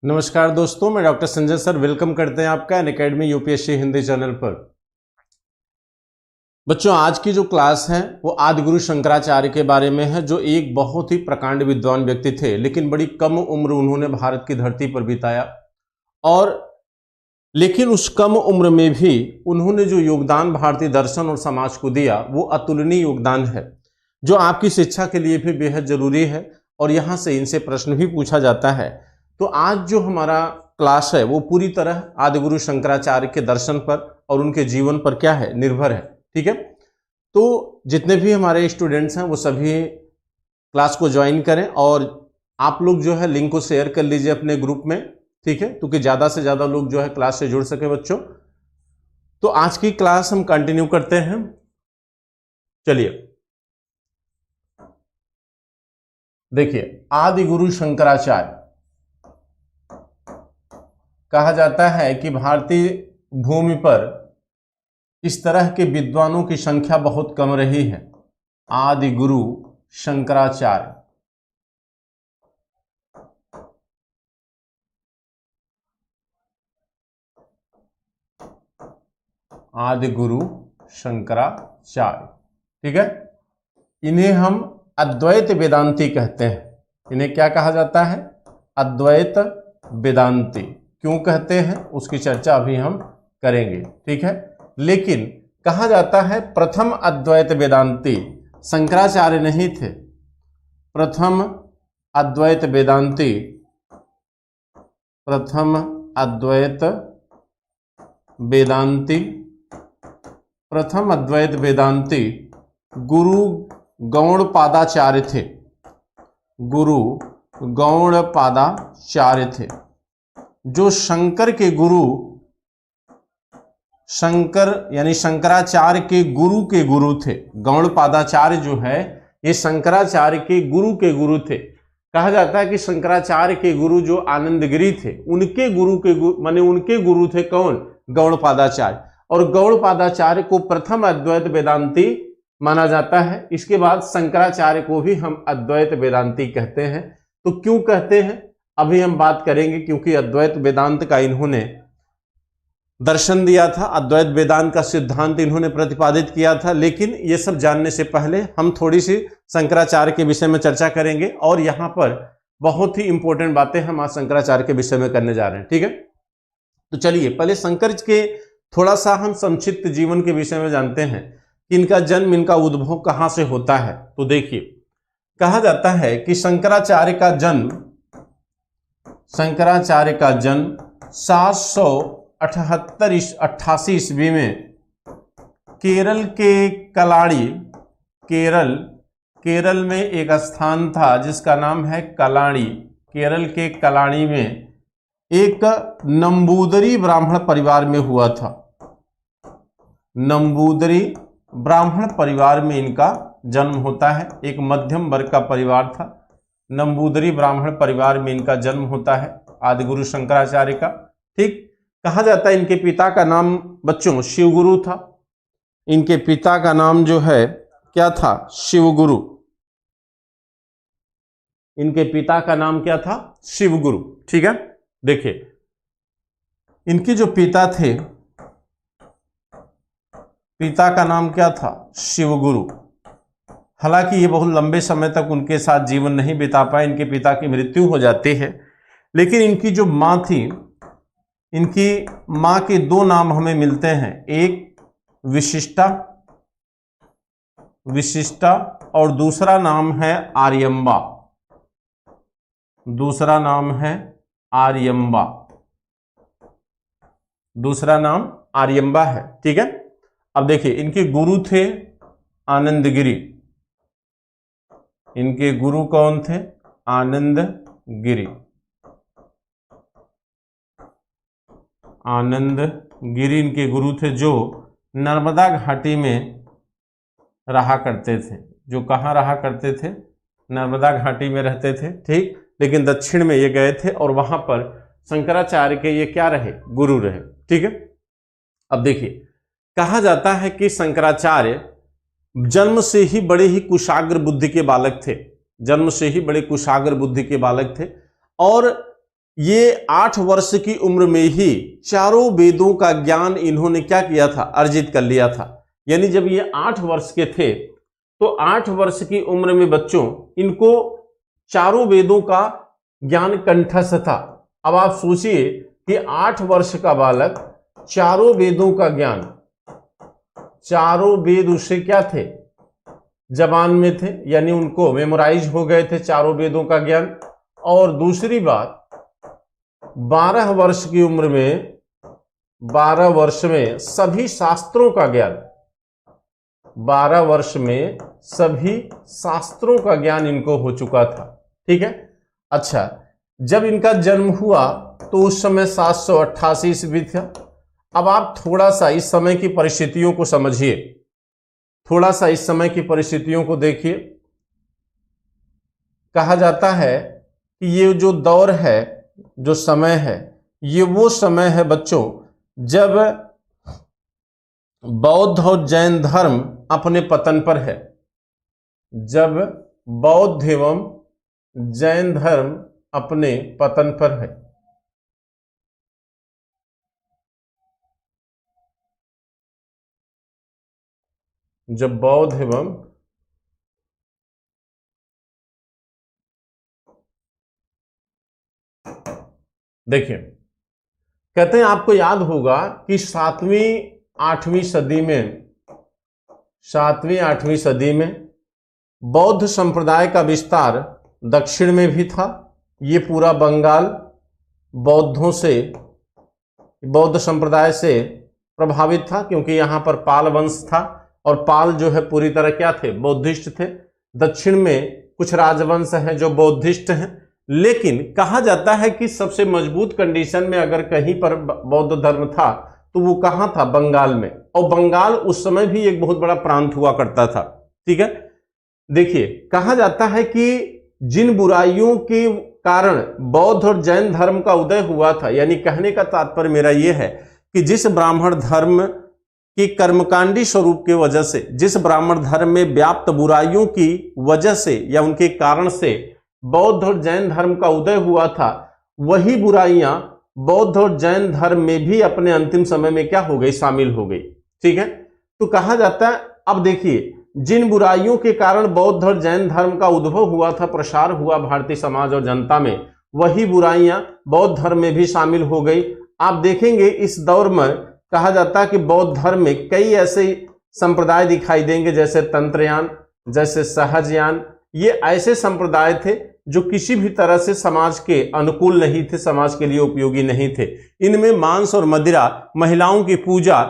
नमस्कार दोस्तों, मैं डॉक्टर संजय सर वेलकम करते हैं आपका अनअकैडमी यूपीएससी हिंदी चैनल पर। बच्चों, आज की जो क्लास है वो आदिगुरु शंकराचार्य के बारे में है, जो एक बहुत ही प्रकांड विद्वान व्यक्ति थे, लेकिन बड़ी कम उम्र उन्होंने भारत की धरती पर बिताया। और लेकिन उस कम उम्र में भी उन्होंने जो योगदान भारतीय दर्शन और समाज को दिया वो अतुलनीय योगदान है, जो आपकी शिक्षा के लिए भी बेहद जरूरी है। और यहाँ से इनसे प्रश्न भी पूछा जाता है। तो आज जो हमारा क्लास है वो पूरी तरह आदिगुरु शंकराचार्य के दर्शन पर और उनके जीवन पर क्या है, निर्भर है। ठीक है, तो जितने भी हमारे स्टूडेंट्स हैं वो सभी क्लास को ज्वाइन करें और आप लोग जो है लिंक को शेयर कर लीजिए अपने ग्रुप में। ठीक है, क्योंकि ज़्यादा से ज़्यादा लोग जो है क्लास से जुड़ सके बच्चों। तो आज की क्लास हम कंटिन्यू करते हैं। चलिए देखिए, आदिगुरु शंकराचार्य कहा जाता है कि भारतीय भूमि पर इस तरह के विद्वानों की संख्या बहुत कम रही है। आदिगुरु शंकराचार्य, आदिगुरु शंकराचार्य, ठीक है। इन्हें हम अद्वैत वेदांती कहते हैं। इन्हें क्या कहा जाता है? अद्वैत वेदांती। क्यों कहते हैं उसकी चर्चा अभी हम करेंगे। ठीक है, लेकिन कहा जाता है प्रथम अद्वैत वेदांती शंकराचार्य नहीं थे। प्रथम अद्वैत वेदांती, प्रथम अद्वैत वेदांती, प्रथम अद्वैत वेदांती गुरु गौड़पादाचार्य थे। गुरु गौड़पादाचार्य थे, जो शंकर के गुरु, शंकर यानी शंकराचार्य के गुरु थे। गौड़पादाचार्य जो है ये शंकराचार्य के गुरु थे। कहा जाता है कि शंकराचार्य के गुरु जो आनंदगिरी थे, उनके गुरु के माने उनके गुरु थे कौन? गौड़पादाचार्य। और गौड़पादाचार्य को प्रथम अद्वैत वेदांती माना जाता है। इसके बाद शंकराचार्य को भी हम अद्वैत वेदांती कहते हैं। तो क्यों कहते हैं अभी हम बात करेंगे, क्योंकि अद्वैत वेदांत का इन्होंने दर्शन दिया था, अद्वैत वेदांत का सिद्धांत इन्होंने प्रतिपादित किया था। लेकिन ये सब जानने से पहले हम थोड़ी सी शंकराचार्य के विषय में चर्चा करेंगे और यहाँ पर बहुत ही इंपॉर्टेंट बातें हम आज शंकराचार्य के विषय में करने जा रहे हैं। ठीक है, तो चलिए पहले शंकर के थोड़ा सा हम संक्षिप्त जीवन के विषय में जानते हैं कि इनका जन्म, इनका उद्भव कहाँ से होता है। तो देखिए, कहा जाता है कि शंकराचार्य का जन्म 778 ईस्वी में केरल के कलाड़ी, केरल में एक स्थान था जिसका नाम है कलाड़ी। केरल के कलाड़ी में एक नंबूदरी ब्राह्मण परिवार में हुआ था। नंबूदरी ब्राह्मण परिवार में इनका जन्म होता है। एक मध्यम वर्ग का परिवार था। नंबूदरी ब्राह्मण परिवार में इनका जन्म होता है आदिगुरु शंकराचार्य का। ठीक, कहा जाता है इनके पिता का नाम बच्चों शिवगुरु था। इनके पिता का नाम जो है क्या था? शिवगुरु। इनके पिता का नाम क्या था? शिवगुरु। ठीक है, देखिए इनके जो पिता थे, पिता का नाम क्या था? शिवगुरु। हालांकि ये बहुत लंबे समय तक उनके साथ जीवन नहीं बिता पाए, इनके पिता की मृत्यु हो जाती है। लेकिन इनकी जो माँ थी, इनकी माँ के दो नाम हमें मिलते हैं। एक विशिष्टा और दूसरा नाम है आर्यम्बा। दूसरा नाम है आर्यम्बा। दूसरा नाम आर्यम्बा है। ठीक है, अब देखिए इनके गुरु थे आनंदगिरी। इनके गुरु कौन थे? आनंदगिरी। आनंदगिरी इनके गुरु थे, जो नर्मदा घाटी में रहा करते थे। जो कहाँ रहा करते थे? नर्मदा घाटी में रहते थे। ठीक, लेकिन दक्षिण में ये गए थे और वहां पर शंकराचार्य के ये क्या रहे? गुरु रहे। ठीक है, अब देखिए कहा जाता है कि शंकराचार्य जन्म से ही बड़े ही कुशाग्र बुद्धि के बालक थे। जन्म से ही बड़े कुशाग्र बुद्धि के बालक थे और ये 8 वर्ष की उम्र में ही चारों वेदों का ज्ञान इन्होंने क्या किया था, अर्जित कर लिया था। यानी जब ये 8 वर्ष के थे तो 8 वर्ष की उम्र में बच्चों इनको चारों वेदों का ज्ञान कंठस्थ था। अब आप सोचिए कि 8 वर्ष का बालक चारों वेदों का ज्ञान, चारों वेद उससे क्या थे, जबान में थे, यानी उनको मेमोराइज हो गए थे चारों वेदों का ज्ञान। और दूसरी बात, 12 वर्ष की उम्र में, 12 वर्ष में सभी शास्त्रों का ज्ञान, 12 वर्ष में सभी शास्त्रों का ज्ञान इनको हो चुका था। ठीक है। अच्छा, जब इनका जन्म हुआ तो उस समय 788 ईस्वी था। अब आप थोड़ा सा इस समय की परिस्थितियों को समझिए, थोड़ा सा इस समय की परिस्थितियों को देखिए। कहा जाता है कि ये जो दौर है, जो समय है, ये वो समय है बच्चों जब बौद्ध और जैन धर्म अपने पतन पर है, जब बौद्ध एवं जैन धर्म अपने पतन पर है। जब बौद्ध एवं देखिए, कहते हैं, आपको याद होगा कि 7वीं-8वीं सदी में, 7वीं-8वीं सदी में बौद्ध संप्रदाय का विस्तार दक्षिण में भी था। ये पूरा बंगाल बौद्धों से, बौद्ध संप्रदाय से प्रभावित था, क्योंकि यहाँ पर पाल वंश था और पाल जो है पूरी तरह क्या थे, बौद्धिस्ट थे। दक्षिण में कुछ राजवंश हैं जो बौद्धिस्ट हैं, लेकिन कहा जाता है कि सबसे मजबूत कंडीशन में अगर कहीं पर बौद्ध धर्म था तो वो कहाँ था, बंगाल में। और बंगाल उस समय भी एक बहुत बड़ा प्रांत हुआ करता था। ठीक है। देखिए, कहा जाता है कि जिन बुराइयों के कारण बौद्ध और जैन धर्म का उदय हुआ था, यानी कहने का तात्पर्य मेरा यह है कि जिस ब्राह्मण धर्म की कर्मकांडी स्वरूप की वजह से, जिस ब्राह्मण धर्म में व्याप्त बुराइयों की वजह से या उनके कारण से बौद्ध और जैन धर्म का उदय हुआ था, वही बुराइयां बौद्ध और जैन धर्म में भी अपने अंतिम समय में क्या हो गई, शामिल हो गई। ठीक है। तो कहा जाता है, अब देखिए, जिन बुराइयों के कारण बौद्ध और जैन धर्म का उद्भव हुआ था, प्रसार हुआ भारतीय समाज और जनता में, वही बुराइयां बौद्ध धर्म में भी शामिल हो गई। आप देखेंगे इस दौर में कहा जाता है कि बौद्ध धर्म में कई ऐसे संप्रदाय दिखाई देंगे, जैसे तंत्रयान, जैसे सहजयान। ये ऐसे संप्रदाय थे जो किसी भी तरह से समाज के अनुकूल नहीं थे, समाज के लिए उपयोगी नहीं थे। इनमें मांस और मदिरा, महिलाओं की पूजा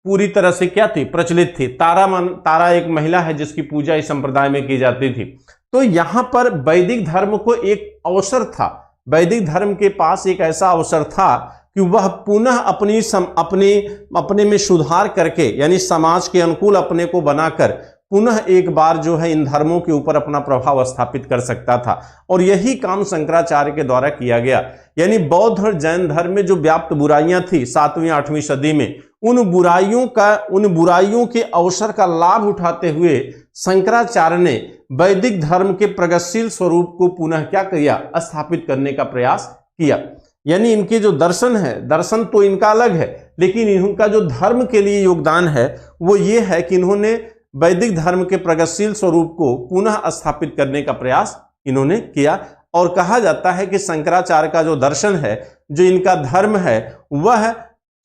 पूरी तरह से क्या थी, प्रचलित थी। तारा एक महिला है जिसकी पूजा इस संप्रदाय में की जाती थी। तो यहां पर वैदिक धर्म को एक अवसर था, वैदिक धर्म के पास एक ऐसा अवसर था कि वह पुनः अपने में सुधार करके, यानी समाज के अनुकूल अपने को बनाकर पुनः एक बार जो है इन धर्मों के ऊपर अपना प्रभाव स्थापित कर सकता था। और यही काम शंकराचार्य के द्वारा किया गया। यानी बौद्ध और जैन धर्म में जो व्याप्त बुराइयां थी 7वीं-8वीं सदी में, उन बुराइयों के अवसर का लाभ उठाते हुए शंकराचार्य ने वैदिक धर्म के प्रगतिशील स्वरूप को पुनः क्या किया, स्थापित करने का प्रयास किया। यानी इनके जो दर्शन है, दर्शन तो इनका अलग है, लेकिन इनका जो धर्म के लिए योगदान है वो ये है कि इन्होंने वैदिक धर्म के प्रगतिशील स्वरूप को पुनः स्थापित करने का प्रयास इन्होंने किया। और कहा जाता है कि शंकराचार्य का जो दर्शन है, जो इनका धर्म है, वह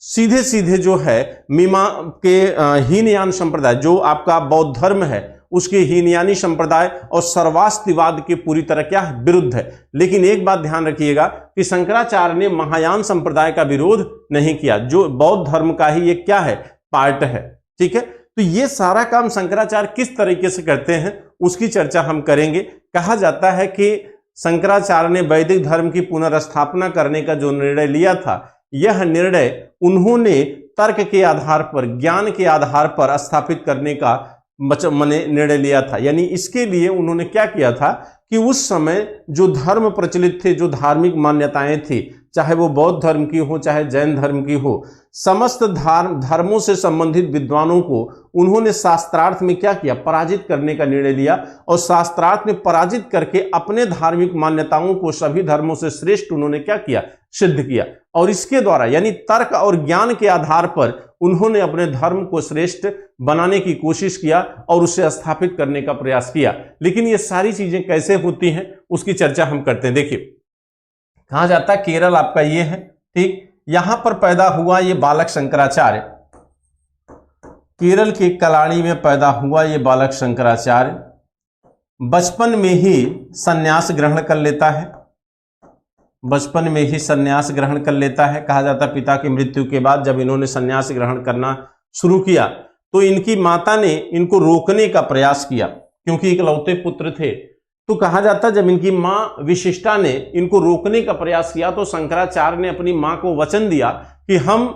सीधे सीधे जो है मीमा के हीनयान संप्रदाय, जो आपका बौद्ध धर्म है, उसके हीनयानी संप्रदाय और सर्वास्तिवाद के पूरी तरह क्या है, विरुद्ध है। लेकिन एक बात ध्यान रखिएगा कि शंकराचार्य ने महायान संप्रदाय का विरोध नहीं किया, जो बौद्ध धर्म का ही एक क्या है, पार्ट है। ठीक है। तो ये सारा काम शंकराचार्य किस तरीके से करते हैं उसकी चर्चा हम करेंगे। कहा जाता है कि शंकराचार्य ने वैदिक धर्म की पुनर्स्थापना करने का जो निर्णय लिया था, यह निर्णय उन्होंने तर्क के आधार पर, ज्ञान के आधार पर स्थापित करने का निर्णय लिया था। यानी इसके लिए उन्होंने क्या किया था कि उस समय जो धर्म प्रचलित थे, जो धार्मिक मान्यताएं थी, चाहे वो बौद्ध धर्म की हो चाहे जैन धर्म की हो, समस्त धर्मों से संबंधित विद्वानों को उन्होंने शास्त्रार्थ में क्या किया, पराजित करने का निर्णय लिया। और शास्त्रार्थ में पराजित करके अपने धार्मिक मान्यताओं को सभी धर्मों से श्रेष्ठ उन्होंने क्या किया, सिद्ध किया। और इसके द्वारा यानी तर्क और ज्ञान के आधार पर उन्होंने अपने धर्म को श्रेष्ठ बनाने की कोशिश किया और उसे स्थापित करने का प्रयास किया। लेकिन ये सारी चीजें कैसे होती हैं उसकी चर्चा हम करते हैं। देखिए कहा जाता है केरल आपका ये है, ठीक, यहां पर पैदा हुआ ये बालक शंकराचार्य, केरल के कलाड़ी में पैदा हुआ ये बालक शंकराचार्य बचपन में ही संन्यास ग्रहण कर लेता है, बचपन में ही संन्यास ग्रहण कर लेता है। कहा जाता है पिता की मृत्यु के बाद जब इन्होंने संन्यास ग्रहण करना शुरू किया तो इनकी माता ने इनको रोकने का प्रयास किया क्योंकि इकलौते पुत्र थे। तो कहा जाता जब इनकी मां विशिष्टा ने इनको रोकने का प्रयास किया तो शंकराचार्य ने अपनी मां को वचन दिया कि हम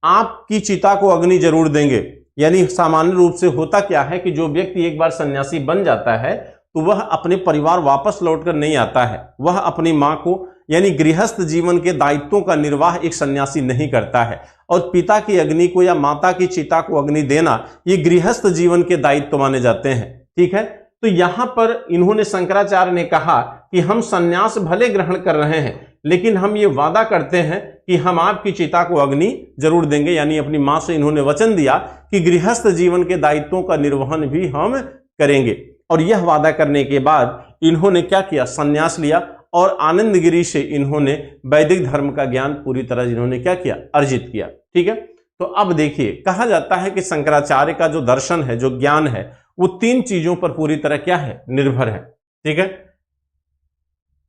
आपकी चिता को अग्नि जरूर देंगे। यानी सामान्य रूप से होता क्या है कि जो व्यक्ति एक बार सन्यासी बन जाता है तो वह अपने परिवार वापस लौटकर नहीं आता है, वह अपनी मां को यानी गृहस्थ जीवन के दायित्वों का निर्वाह एक सन्यासी नहीं करता है। और पिता की अग्नि को या माता की चिता को अग्नि देना ये गृहस्थ जीवन के दायित्व माने जाते हैं, ठीक है। तो यहां पर इन्होंने शंकराचार्य ने कहा कि हम सन्यास भले ग्रहण कर रहे हैं लेकिन हम ये वादा करते हैं कि हम आपकी चिता को अग्नि जरूर देंगे। यानी अपनी मां से इन्होंने वचन दिया कि गृहस्थ जीवन के दायित्वों का निर्वहन भी हम करेंगे। और यह वादा करने के बाद इन्होंने क्या किया, सन्यास लिया और आनंदगिरी से इन्होंने वैदिक धर्म का ज्ञान पूरी तरह इन्होंने क्या किया, अर्जित किया, ठीक है। तो अब देखिए कहा जाता है कि शंकराचार्य का जो दर्शन है, जो ज्ञान है, वो तीन चीजों पर पूरी तरह क्या है, निर्भर है, ठीक है।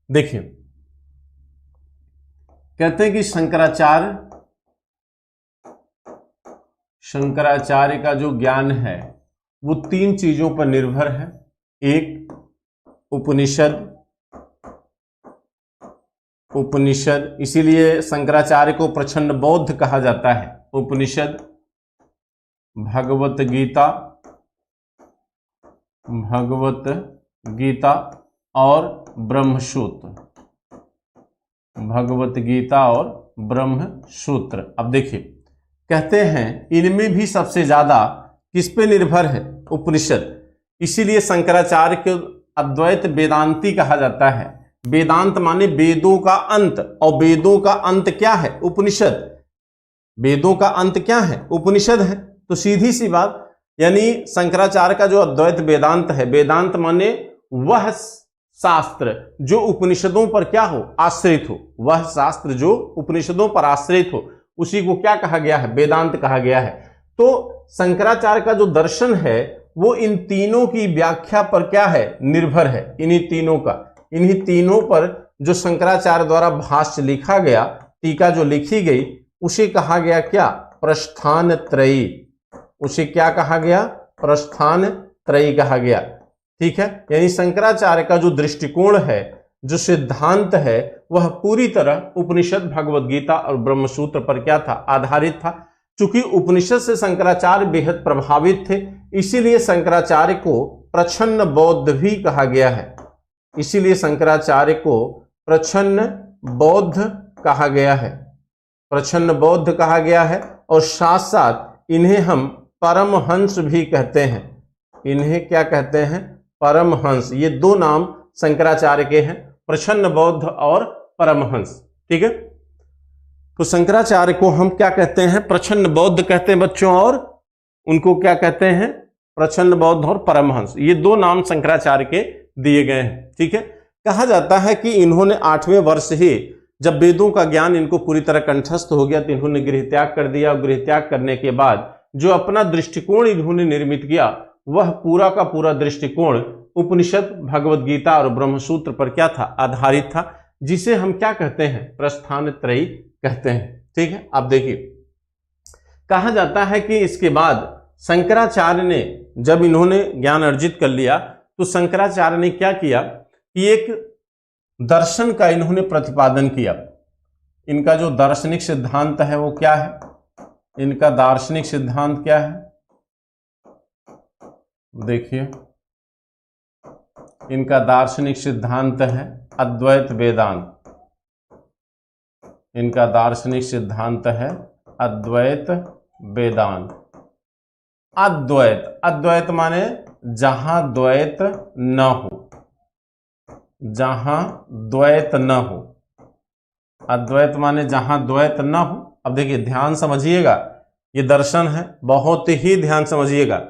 देखिए कहते हैं कि शंकराचार्य का जो ज्ञान है वो तीन चीजों पर निर्भर है। एक उपनिषद, इसीलिए शंकराचार्य को प्रच्छन्न बौद्ध कहा जाता है। उपनिषद, भगवत गीता और ब्रह्मसूत्र, भगवत गीता और ब्रह्मसूत्र। अब देखिए कहते हैं इनमें भी सबसे ज्यादा किस पे निर्भर है, उपनिषद। इसीलिए शंकराचार्य को अद्वैत वेदांती कहा जाता है। वेदांत माने वेदों का अंत, और वेदों का अंत क्या है, उपनिषद। वेदों का अंत क्या है, उपनिषद है। तो सीधी सी बात, यानी शंकराचार्य का जो अद्वैत वेदांत है, वेदांत माने वह शास्त्र जो उपनिषदों पर क्या हो, आश्रित हो, वह शास्त्र जो उपनिषदों पर आश्रित हो, उसी को क्या कहा गया है, वेदांत कहा गया है। तो शंकराचार्य का जो दर्शन है वो इन तीनों की व्याख्या पर क्या है, निर्भर है। इन्हीं तीनों पर जो शंकराचार्य द्वारा भाष्य लिखा गया, टीका जो लिखी गई, उसे कहा गया क्या, प्रस्थान त्रयी। उसे क्या कहा गया, प्रस्थान त्रयी कहा गया, ठीक है। यानी शंकराचार्य का जो दृष्टिकोण है, जो सिद्धांत है, वह पूरी तरह उपनिषद, भगवद गीता और ब्रह्मसूत्र पर क्या था, आधारित था। चूंकि उपनिषद से शंकराचार्य बेहद प्रभावित थे, इसीलिए शंकराचार्य को प्रच्छन्न बौद्ध भी कहा गया है। इसीलिए शंकराचार्य को प्रच्छन्न बौद्ध कहा गया है, प्रच्छन्न बौद्ध कहा गया है। और साथ साथ इन्हें हम परमहंस भी कहते हैं। इन्हें क्या कहते हैं, परमहंस। ये दो नाम शंकराचार्य के हैं, प्रच्छन्न बौद्ध और परमहंस, ठीक है। तो शंकराचार्य को हम क्या कहते हैं, प्रच्छन्न बौद्ध कहते हैं बच्चों, और उनको क्या कहते हैं, प्रच्छन्न बौद्ध और परमहंस। ये दो नाम शंकराचार्य के दिए गए हैं, ठीक है। कहा जाता है कि इन्होंने 8वें वर्ष ही जब वेदों का ज्ञान इनको पूरी तरह कंठस्थ हो गया तो इन्होंने गृह त्याग कर दिया। और गृह त्याग करने के बाद जो अपना दृष्टिकोण इन्होंने निर्मित किया, वह पूरा का पूरा दृष्टिकोण उपनिषद, भगवद गीता और ब्रह्मसूत्र पर क्या था, आधारित था, जिसे हम क्या कहते हैं, प्रस्थान त्रयी कहते हैं, ठीक है। अब देखिए कहा जाता है कि इसके बाद शंकराचार्य ने, जब इन्होंने ज्ञान अर्जित कर लिया, तो शंकराचार्य ने क्या किया कि एक दर्शन का इन्होंने प्रतिपादन किया। इनका जो दार्शनिक सिद्धांत है वो क्या है, इनका दार्शनिक सिद्धांत क्या है, देखिए इनका दार्शनिक सिद्धांत है अद्वैत वेदांत। इनका दार्शनिक सिद्धांत है अद्वैत वेदांत। अद्वैत, अद्वैत माने जहां द्वैत न हो, जहां द्वैत न हो। अद्वैत माने जहां द्वैत न हो। अब देखिए ध्यान समझिएगा, ये दर्शन है, बहुत ही ध्यान समझिएगा।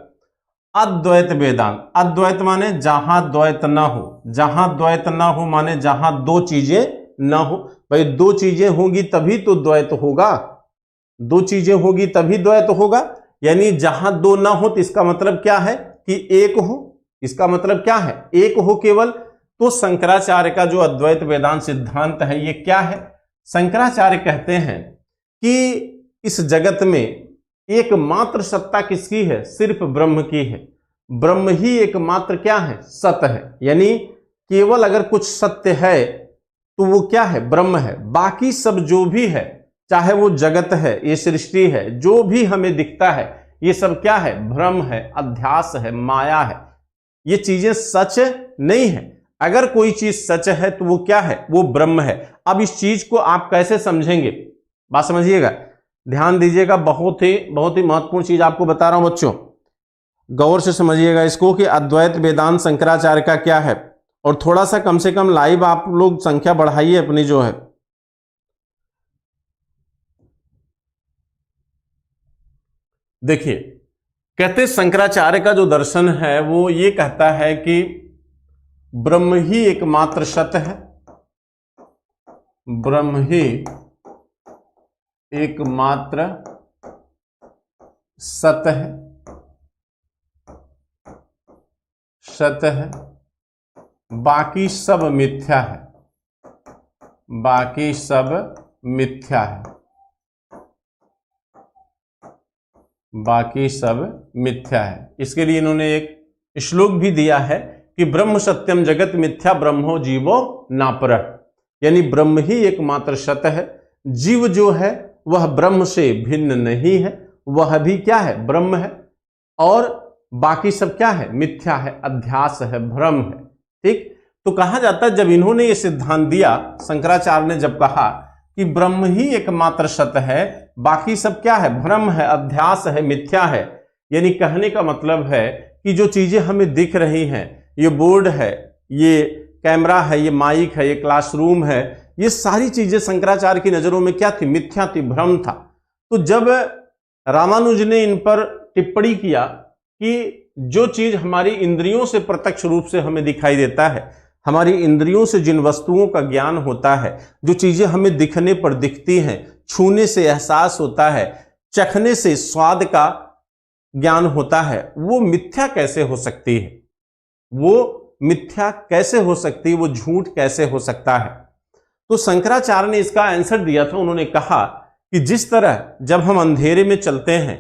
अद्वैत वेदांत, अद्वैत माने जहां द्वैत न हो, जहां द्वैत न हो माने जहां दो चीजें न हो। भाई दो चीजें होंगी तभी तो द्वैत होगा, दो चीजें होगी तभी द्वैत होगा। यानी जहां दो ना हो तो इसका मतलब क्या है कि एक हो, इसका मतलब क्या है एक हो केवल। तो शंकराचार्य का जो अद्वैत वेदांत सिद्धांत है ये क्या है? शंकराचार्य कहते हैं कि इस जगत में एकमात्र सत्ता किसकी है? सिर्फ ब्रह्म की है। ब्रह्म ही एकमात्र क्या है? सत्य है। यानी केवल अगर कुछ सत्य है तो वो क्या है? ब्रह्म है। बाकी सब जो भी है, चाहे वो जगत है, ये सृष्टि है, जो भी हमें दिखता है, ये सब क्या है? भ्रम है, अध्यास है, माया है। ये चीजें सच नहीं है। अगर कोई चीज सच है तो वो क्या है? वो ब्रह्म है। अब इस चीज को आप कैसे समझेंगे? बात समझिएगा, ध्यान दीजिएगा, बहुत ही महत्वपूर्ण चीज आपको बता रहा हूं बच्चों, गौर से समझिएगा इसको कि अद्वैत वेदांत शंकराचार्य का क्या है। और थोड़ा सा कम से कम लाइव आप लोग संख्या बढ़ाइए अपनी जो है। देखिए कहते शंकराचार्य का जो दर्शन है वो ये कहता है कि ब्रह्म ही एकमात्र सत्य है, ब्रह्म ही एकमात्र सत्य है, सत्य है, बाकी सब मिथ्या है, बाकी सब मिथ्या है, बाकी सब मिथ्या है। इसके लिए इन्होंने एक श्लोक भी दिया है कि ब्रह्म सत्यम जगत मिथ्या ब्रह्मो जीवो नापरः। यानी ब्रह्म ही एकमात्र सत्य है, जीव जो है वह ब्रह्म से भिन्न नहीं है, वह भी क्या है? ब्रह्म है। और बाकी सब क्या है? मिथ्या है, अध्यास है, भ्रम है। ठीक, तो कहा जाता है जब इन्होंने ये सिद्धांत दिया, शंकराचार्य ने जब कहा कि ब्रह्म ही एकमात्र सत्य है, बाकी सब क्या है? भ्रम है, अध्यास है, मिथ्या है। यानी कहने का मतलब है कि जो चीजें हमें दिख रही हैं, ये बोर्ड है, ये कैमरा है, ये माइक है, ये क्लासरूम है, ये सारी चीजें शंकराचार्य की नजरों में क्या थी? मिथ्या थी, भ्रम था। तो जब रामानुज ने इन पर टिप्पणी किया कि जो चीज हमारी इंद्रियों से प्रत्यक्ष रूप से हमें दिखाई देता है, हमारी इंद्रियों से जिन वस्तुओं का ज्ञान होता है, जो चीजें हमें दिखने पर दिखती हैं, छूने से एहसास होता है, चखने से स्वाद का ज्ञान होता है, वो मिथ्या कैसे हो सकती है? वो मिथ्या कैसे हो सकती है? वो झूठ कैसे हो सकता है? तो शंकराचार्य ने इसका आंसर दिया था। उन्होंने कहा कि जिस तरह जब हम अंधेरे में चलते हैं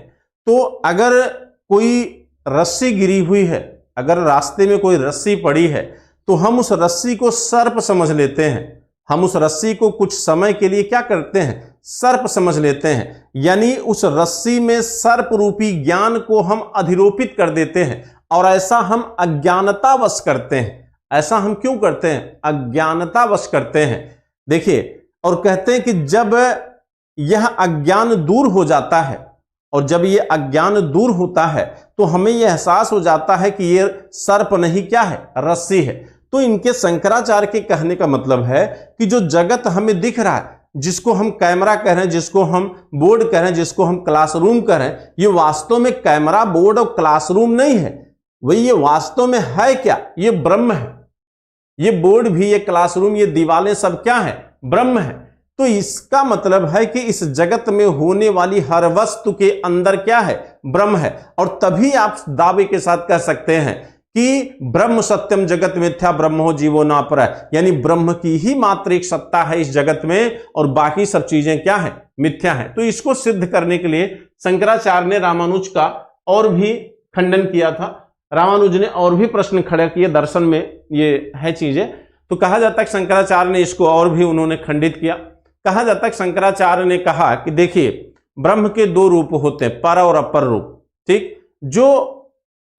तो अगर कोई रस्सी गिरी हुई है, अगर रास्ते में कोई रस्सी पड़ी है तो हम उस रस्सी को सर्प समझ लेते हैं, हम उस रस्सी को कुछ समय के लिए क्या करते हैं? सर्प समझ लेते हैं। यानी उस रस्सी में सर्प रूपी ज्ञान को हम अधिरोपित कर देते हैं, और ऐसा हम अज्ञानतावश करते हैं। ऐसा हम क्यों करते हैं? अज्ञानतावश करते हैं। देखिए, और कहते हैं कि जब यह अज्ञान दूर हो जाता है, और जब ये अज्ञान दूर होता है तो हमें यह एहसास हो जाता है कि ये सर्प नहीं, क्या है? रस्सी है। तो इनके शंकराचार्य के कहने का मतलब है कि जो जगत हमें दिख रहा है, जिसको हम कैमरा कह रहे हैं, जिसको हम बोर्ड कह रहे हैं, जिसको हम क्लासरूम कह रहे हैं, ये वास्तव में कैमरा, बोर्ड और क्लासरूम नहीं है। वही ये वास्तव में है क्या? ये ब्रह्म है। ये बोर्ड भी, ये क्लासरूम, ये दीवारें सब क्या है? ब्रह्म है। तो इसका मतलब है कि इस जगत में होने वाली हर वस्तु के अंदर क्या है? ब्रह्म है। और तभी आप दावे के साथ कह सकते हैं कि ब्रह्म सत्यम जगत मिथ्या ब्रह्मो जीवो नापरः। यानी ब्रह्म की ही मात्र एक सत्ता है इस जगत में, और बाकी सब चीजें क्या है? मिथ्या है। तो इसको सिद्ध करने के लिए शंकराचार्य ने रामानुज का और भी खंडन किया था। रामानुज ने और भी प्रश्न खड़े किए, दर्शन में ये है चीजें। तो कहा जाता है कि शंकराचार्य ने इसको और भी उन्होंने खंडित किया। कहा जाता है कि शंकराचार्य ने कहा कि देखिए, ब्रह्म के दो रूप होते हैं, पर और अपर रूप। ठीक, जो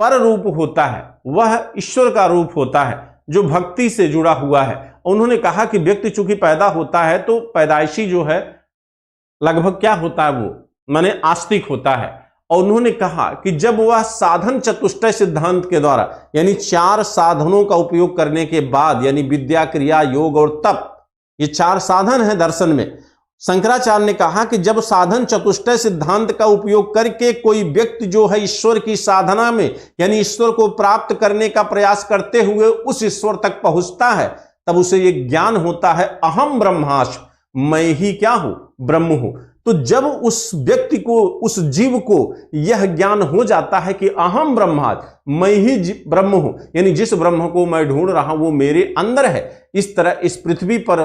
पर रूप होता है वह ईश्वर का रूप होता है, जो भक्ति से जुड़ा हुआ है। उन्होंने कहा कि व्यक्ति चूंकि पैदा होता है तो पैदाइशी जो है लगभग क्या होता है, वो माने आस्तिक होता है। और उन्होंने कहा कि जब वह साधन चतुष्टय सिद्धांत के द्वारा, यानी 4 साधनों का उपयोग करने के बाद, यानी विद्या, क्रिया, योग और तप, ये 4 साधन हैं दर्शन में। शंकराचार्य ने कहा कि जब साधन चतुष्टय सिद्धांत का उपयोग करके कोई व्यक्ति जो है ईश्वर की साधना में, यानी ईश्वर को प्राप्त करने का प्रयास करते हुए उस ईश्वर तक पहुंचता है, तब उसे ये ज्ञान होता है अहम ब्रह्मास्मि, मैं ही क्या हूं, ब्रह्म हूं। तो जब उस व्यक्ति को, उस जीव को यह ज्ञान हो जाता है कि अहम ब्रह्मास्मि, मैं ही ब्रह्म हूं, यानी जिस ब्रह्म को मैं ढूंढ रहा हूं वो मेरे अंदर है, इस तरह इस पृथ्वी पर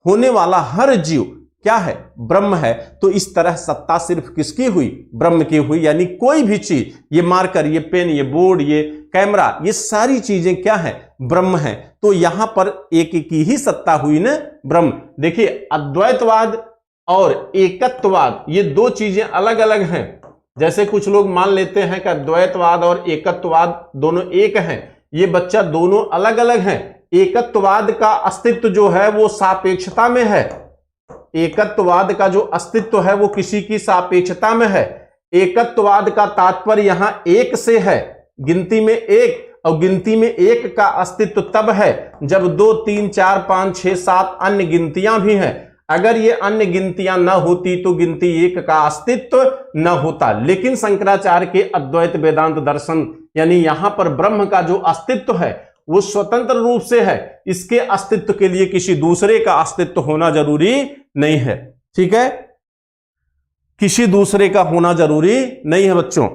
होने वाला हर जीव क्या है, ब्रह्म है। तो इस तरह सत्ता सिर्फ किसकी हुई, ब्रह्म की हुई। यानी कोई भी चीज, ये मार्कर, ये पेन, ये बोर्ड, ये कैमरा, ये सारी चीजें क्या है, ब्रह्म है। तो यहां पर एक की ही सत्ता हुई ना, ब्रह्म। देखिए, अद्वैतवाद और एकत्ववाद, ये 2 चीजें अलग अलग हैं। जैसे कुछ लोग मान लेते हैं कि अद्वैतवाद और एकत्ववाद दोनों एक हैं, ये बच्चा दोनों अलग अलग हैं। एकत्ववाद का अस्तित्व जो है वो सापेक्षता में है। एकत्ववाद का जो अस्तित्व है वो किसी की सापेक्षता में है। एकत्ववाद का तात्पर्य यहां एक से है, गिनती में एक, और गिनती में एक का अस्तित्व तब है जब 2, 3, 4, 5, 6, 7 अन्य गिनतियां भी हैं। अगर ये अन्य गिनतियां न होती तो गिनती 1 का अस्तित्व न होता। लेकिन शंकराचार्य के अद्वैत वेदांत दर्शन, यानी यहां पर ब्रह्म का जो अस्तित्व है वो स्वतंत्र रूप से है, इसके अस्तित्व के लिए किसी दूसरे का अस्तित्व होना जरूरी नहीं है। ठीक है, किसी दूसरे का होना जरूरी नहीं है बच्चों।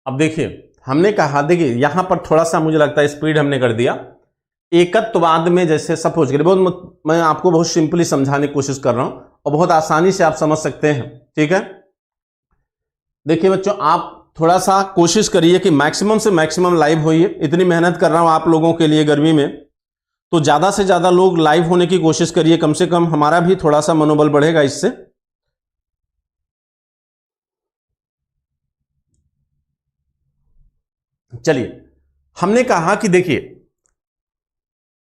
अब देखिए, हमने कहा, देखिए यहां पर थोड़ा सा मुझे लगता है स्पीड हमने कर दिया। एकत्ववाद में जैसे सपोज करिए, बहुत मैं आपको बहुत सिंपली समझाने की कोशिश कर रहा हूं और बहुत आसानी से आप समझ सकते हैं। ठीक है, देखिए बच्चों, आप थोड़ा सा कोशिश करिए कि मैक्सिमम से मैक्सिमम लाइव होइए। इतनी मेहनत कर रहा हूं आप लोगों के लिए गर्मी में, तो ज्यादा से ज्यादा लोग लाइव होने की कोशिश करिए, कम से कम हमारा भी थोड़ा सा मनोबल बढ़ेगा इससे। चलिए, हमने कहा कि देखिए,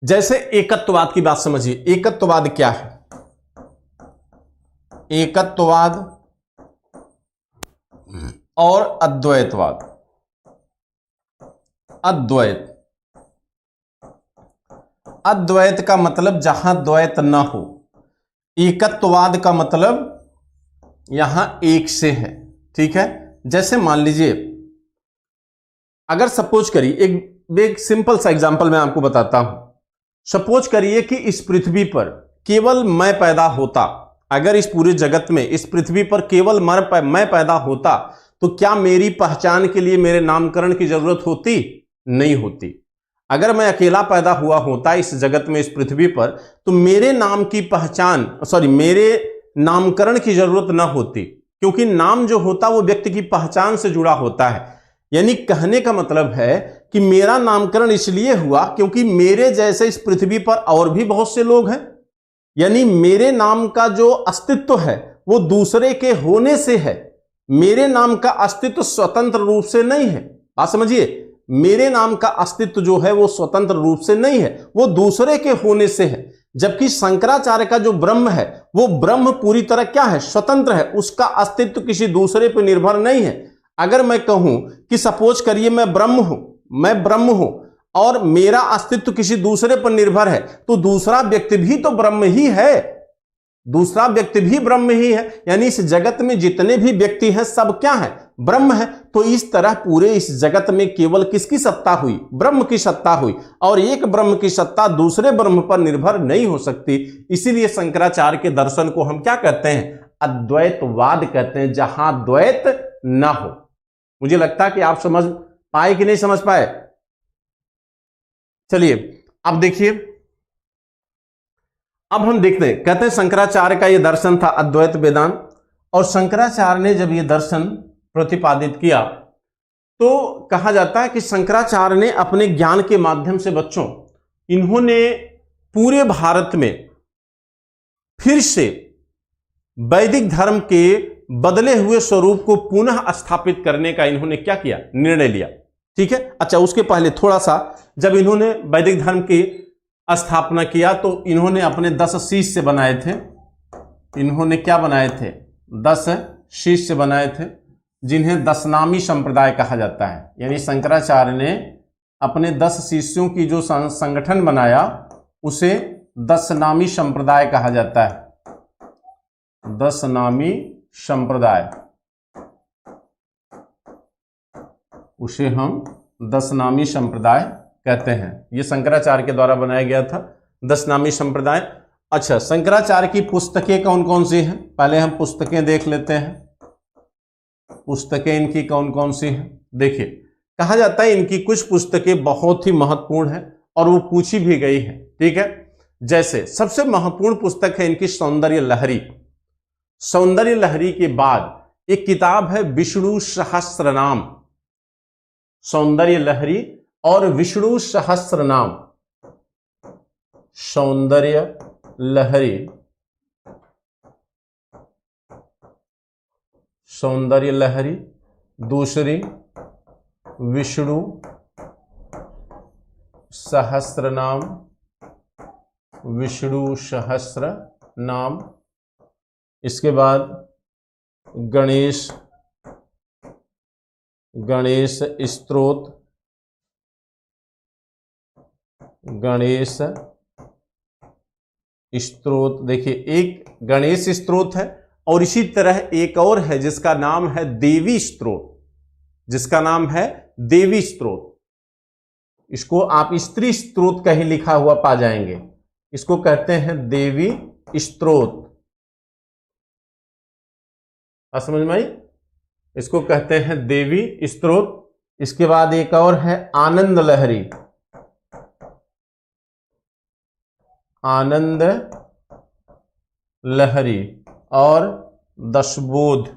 जैसे एकत्ववाद की बात समझिए। एकत्ववाद क्या है? एकत्ववाद और अद्वैतवाद। अद्वैत का मतलब जहां द्वैत न हो, एकत्ववाद का मतलब यहां एक से है। ठीक है, जैसे मान लीजिए, अगर सपोज करिए, एक सिंपल सा एग्जांपल मैं आपको बताता हूं। सपोज करिए कि इस पृथ्वी पर केवल मैं पैदा होता। अगर इस पूरे जगत में, इस पृथ्वी पर केवल मैं पैदा होता, तो क्या मेरी पहचान के लिए मेरे नामकरण की जरूरत होती? नहीं होती। अगर मैं अकेला पैदा हुआ होता इस जगत में, इस पृथ्वी पर, तो मेरे नाम की पहचान, मेरे नामकरण की जरूरत ना होती, क्योंकि नाम जो होता वो व्यक्ति की पहचान से जुड़ा होता है। यानी कहने का मतलब है कि मेरा नामकरण इसलिए हुआ क्योंकि मेरे जैसे इस पृथ्वी पर और भी बहुत से लोग हैं। यानी मेरे नाम का जो अस्तित्व है वो दूसरे के होने से है। मेरे नाम का अस्तित्व स्वतंत्र रूप से नहीं है। बात समझिए, मेरे नाम का अस्तित्व जो है वो स्वतंत्र रूप से नहीं है, वो दूसरे के होने से है। जबकि शंकराचार्य का जो ब्रह्म है वो ब्रह्म पूरी तरह क्या है? स्वतंत्र है। उसका अस्तित्व किसी दूसरे पर निर्भर नहीं है। अगर मैं कहूं कि सपोज करिए मैं ब्रह्म हूं और मेरा अस्तित्व किसी दूसरे पर निर्भर है, तो दूसरा व्यक्ति भी तो ब्रह्म ही है। दूसरा व्यक्ति भी ब्रह्म ही है। यानी इस जगत में जितने भी व्यक्ति हैं सब क्या है? ब्रह्म है। तो इस तरह पूरे इस जगत में केवल किसकी सत्ता हुई? ब्रह्म की सत्ता हुई। और एक ब्रह्म की सत्ता दूसरे ब्रह्म पर निर्भर नहीं हो सकती। इसीलिए शंकराचार्य के दर्शन को हम क्या कहते हैं? अद्वैतवाद कहते हैं, जहां द्वैत न हो। मुझे लगता है कि आप समझ पाए कि नहीं समझ पाए। चलिए अब देखिए, अब हम देखते हैं, कहते हैं शंकराचार्य का यह दर्शन था अद्वैत वेदांत। और शंकराचार्य ने जब यह दर्शन प्रतिपादित किया, तो कहा जाता है कि शंकराचार्य ने अपने ज्ञान के माध्यम से बच्चों, इन्होंने पूरे भारत में फिर से वैदिक धर्म के बदले हुए स्वरूप को पुनः स्थापित करने का इन्होंने क्या किया, निर्णय लिया। ठीक है। अच्छा, उसके पहले थोड़ा सा, जब इन्होंने वैदिक धर्म की स्थापना किया तो इन्होंने अपने 10 शिष्य बनाए थे। इन्होंने क्या बनाए थे? 10 शिष्य बनाए थे, जिन्हें दशनामी संप्रदाय कहा जाता है। यानी शंकराचार्य ने अपने 10 शिष्यों की जो संगठन बनाया उसे दशनामी संप्रदाय कहा जाता है। दशनामी संप्रदाय, उसे हम दशनामी संप्रदाय कहते हैं। यह शंकराचार्य के द्वारा बनाया गया था, दशनामी संप्रदाय। अच्छा, शंकराचार्य की पुस्तकें कौन कौन सी हैं? पहले हम पुस्तकें देख लेते हैं। पुस्तकें इनकी कौन कौन सी हैं? देखिए, कहा जाता है इनकी कुछ पुस्तकें बहुत ही महत्वपूर्ण है और वो पूछी भी गई है। ठीक है। जैसे सबसे महत्वपूर्ण पुस्तक है इनकी सौंदर्य लहरी। सौंदर्य लहरी के बाद एक किताब है विष्णु सहस्त्रनाम। सौंदर्य लहरी और विष्णु सहस्त्रनाम। सौंदर्य लहरी, सौंदर्य लहरी, दूसरी विष्णु सहस्त्रनाम, विष्णु सहस्त्रनाम। इसके बाद गणेश स्तोत्र, गणेश स्तोत्र। देखिए, एक गणेश स्तोत्र है और इसी तरह एक और है जिसका नाम है देवी स्तोत्र, जिसका नाम है देवी स्तोत्र। इसको आप स्त्री स्तोत्र कहीं लिखा हुआ पा जाएंगे। इसको कहते हैं देवी स्तोत्र। समझ में आई? इसको कहते हैं देवी स्तोत्र। इसके बाद एक और है आनंद लहरी। आनंद लहरी और दशबोध।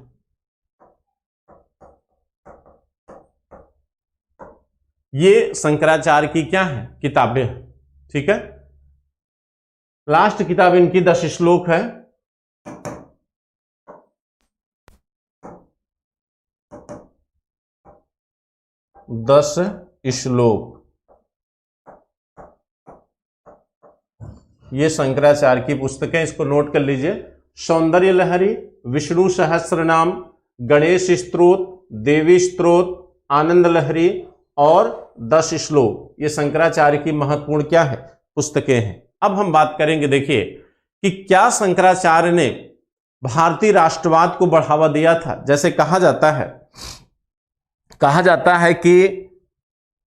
ये शंकराचार्य की क्या है? किताबें। ठीक है। लास्ट किताब इनकी 10 श्लोक है। दस श्लोक, ये शंकराचार्य की पुस्तक है। इसको नोट कर लीजिए। सौंदर्य लहरी, विष्णु सहस्त्रनाम, गणेश स्तोत्र, देवी स्तोत्र, आनंद लहरी और 10 श्लोक, ये शंकराचार्य की महत्वपूर्ण क्या है? पुस्तकें हैं। अब हम बात करेंगे, देखिए, कि क्या शंकराचार्य ने भारतीय राष्ट्रवाद को बढ़ावा दिया था। जैसे कहा जाता है कि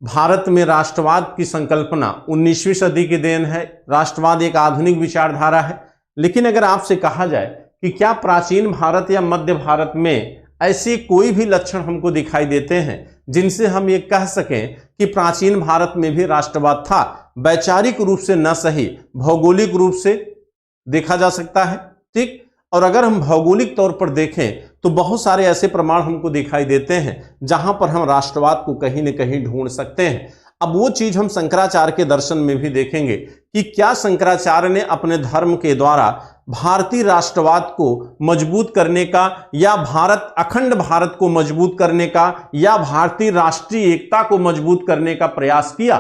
भारत में राष्ट्रवाद की संकल्पना 19वीं सदी की देन है। राष्ट्रवाद एक आधुनिक विचारधारा है। लेकिन अगर आपसे कहा जाए कि क्या प्राचीन भारत या मध्य भारत में ऐसे कोई भी लक्षण हमको दिखाई देते हैं जिनसे हम ये कह सकें कि प्राचीन भारत में भी राष्ट्रवाद था, वैचारिक रूप से न सही भौगोलिक रूप से देखा जा सकता है। ठीक। और अगर हम भौगोलिक तौर पर देखें तो बहुत सारे ऐसे प्रमाण हमको दिखाई देते हैं जहां पर हम राष्ट्रवाद को कहीं न कहीं ढूंढ सकते हैं। अब वो चीज हम शंकराचार्य के दर्शन में भी देखेंगे कि क्या शंकराचार्य ने अपने धर्म के द्वारा भारतीय राष्ट्रवाद को मजबूत करने का, या अखंड भारत को मजबूत करने का, या भारतीय राष्ट्रीय एकता को मजबूत करने का प्रयास किया।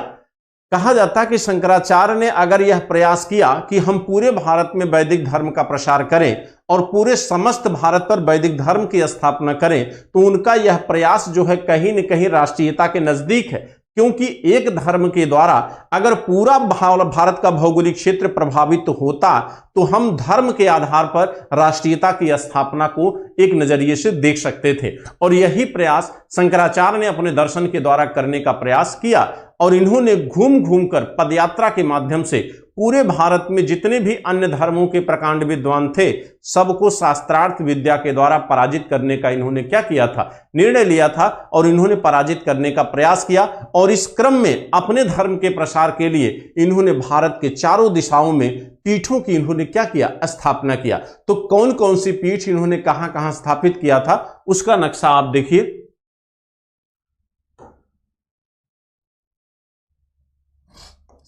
कहा जाता है कि शंकराचार्य ने अगर यह प्रयास किया कि हम पूरे भारत में वैदिक धर्म का प्रसार करें और पूरे समस्त भारत पर वैदिक धर्म की स्थापना करें, तो उनका यह प्रयास जो है कहीं न कहीं राष्ट्रीयता के नजदीक है। क्योंकि एक धर्म के द्वारा अगर पूरा भारत का भौगोलिक क्षेत्र प्रभावित होता तो हम धर्म के आधार पर राष्ट्रीयता की स्थापना को एक नजरिए से देख सकते थे। और यही प्रयास शंकराचार्य ने अपने दर्शन के द्वारा करने का प्रयास किया। और इन्होंने घूम घूम कर पदयात्रा के माध्यम से पूरे भारत में जितने भी अन्य धर्मों के प्रकांड विद्वान थे सबको शास्त्रार्थ विद्या के द्वारा पराजित करने का इन्होंने क्या किया था, निर्णय लिया था और इन्होंने पराजित करने का प्रयास किया। और इस क्रम में अपने धर्म के प्रसार के लिए इन्होंने भारत के चारों दिशाओं में पीठों की इन्होंने क्या किया, स्थापना किया। तो कौन कौन सी पीठ इन्होंने कहां कहां स्थापित किया था उसका नक्शा आप देखिए।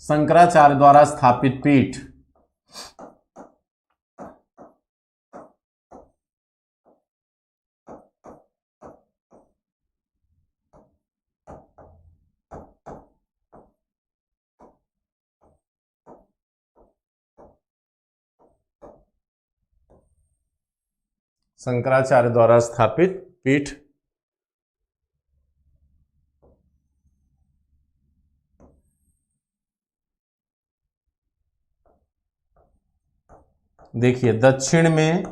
शंकराचार्य द्वारा स्थापित पीठ, शंकराचार्य द्वारा स्थापित पीठ, देखिए दक्षिण में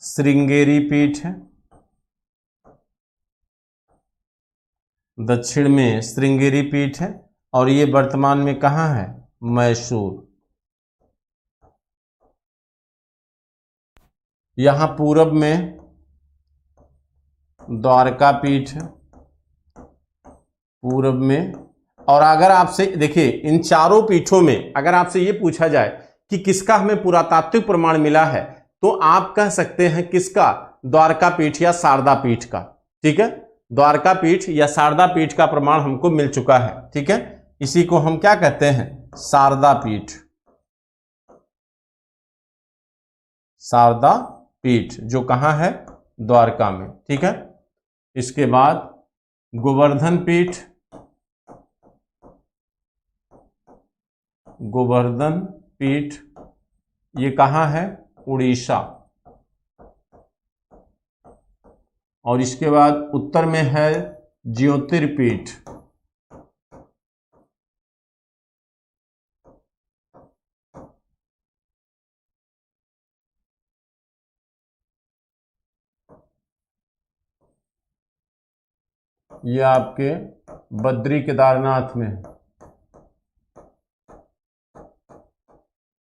श्रृंगेरी पीठ है, दक्षिण में श्रृंगेरी पीठ है और ये वर्तमान में कहाँ है, मैसूर। यहां पूरब में द्वारका पीठ है, पूरब में। और अगर आपसे देखिए इन चारों पीठों में अगर आपसे ये पूछा जाए कि किसका हमें पुरातात्विक प्रमाण मिला है तो आप कह सकते हैं किसका, द्वारका पीठ या शारदा पीठ का। ठीक है, द्वारका पीठ या शारदा पीठ का प्रमाण हमको मिल चुका है। ठीक है, इसी को हम क्या कहते हैं, शारदा पीठ, शारदा पीठ जो कहां है, द्वारका में। ठीक है, इसके बाद गोवर्धन पीठ, गोवर्धन पीठ ये कहां है, उड़ीसा। और इसके बाद उत्तर में है ज्योतिर्पीठ, ये आपके बद्री केदारनाथ में,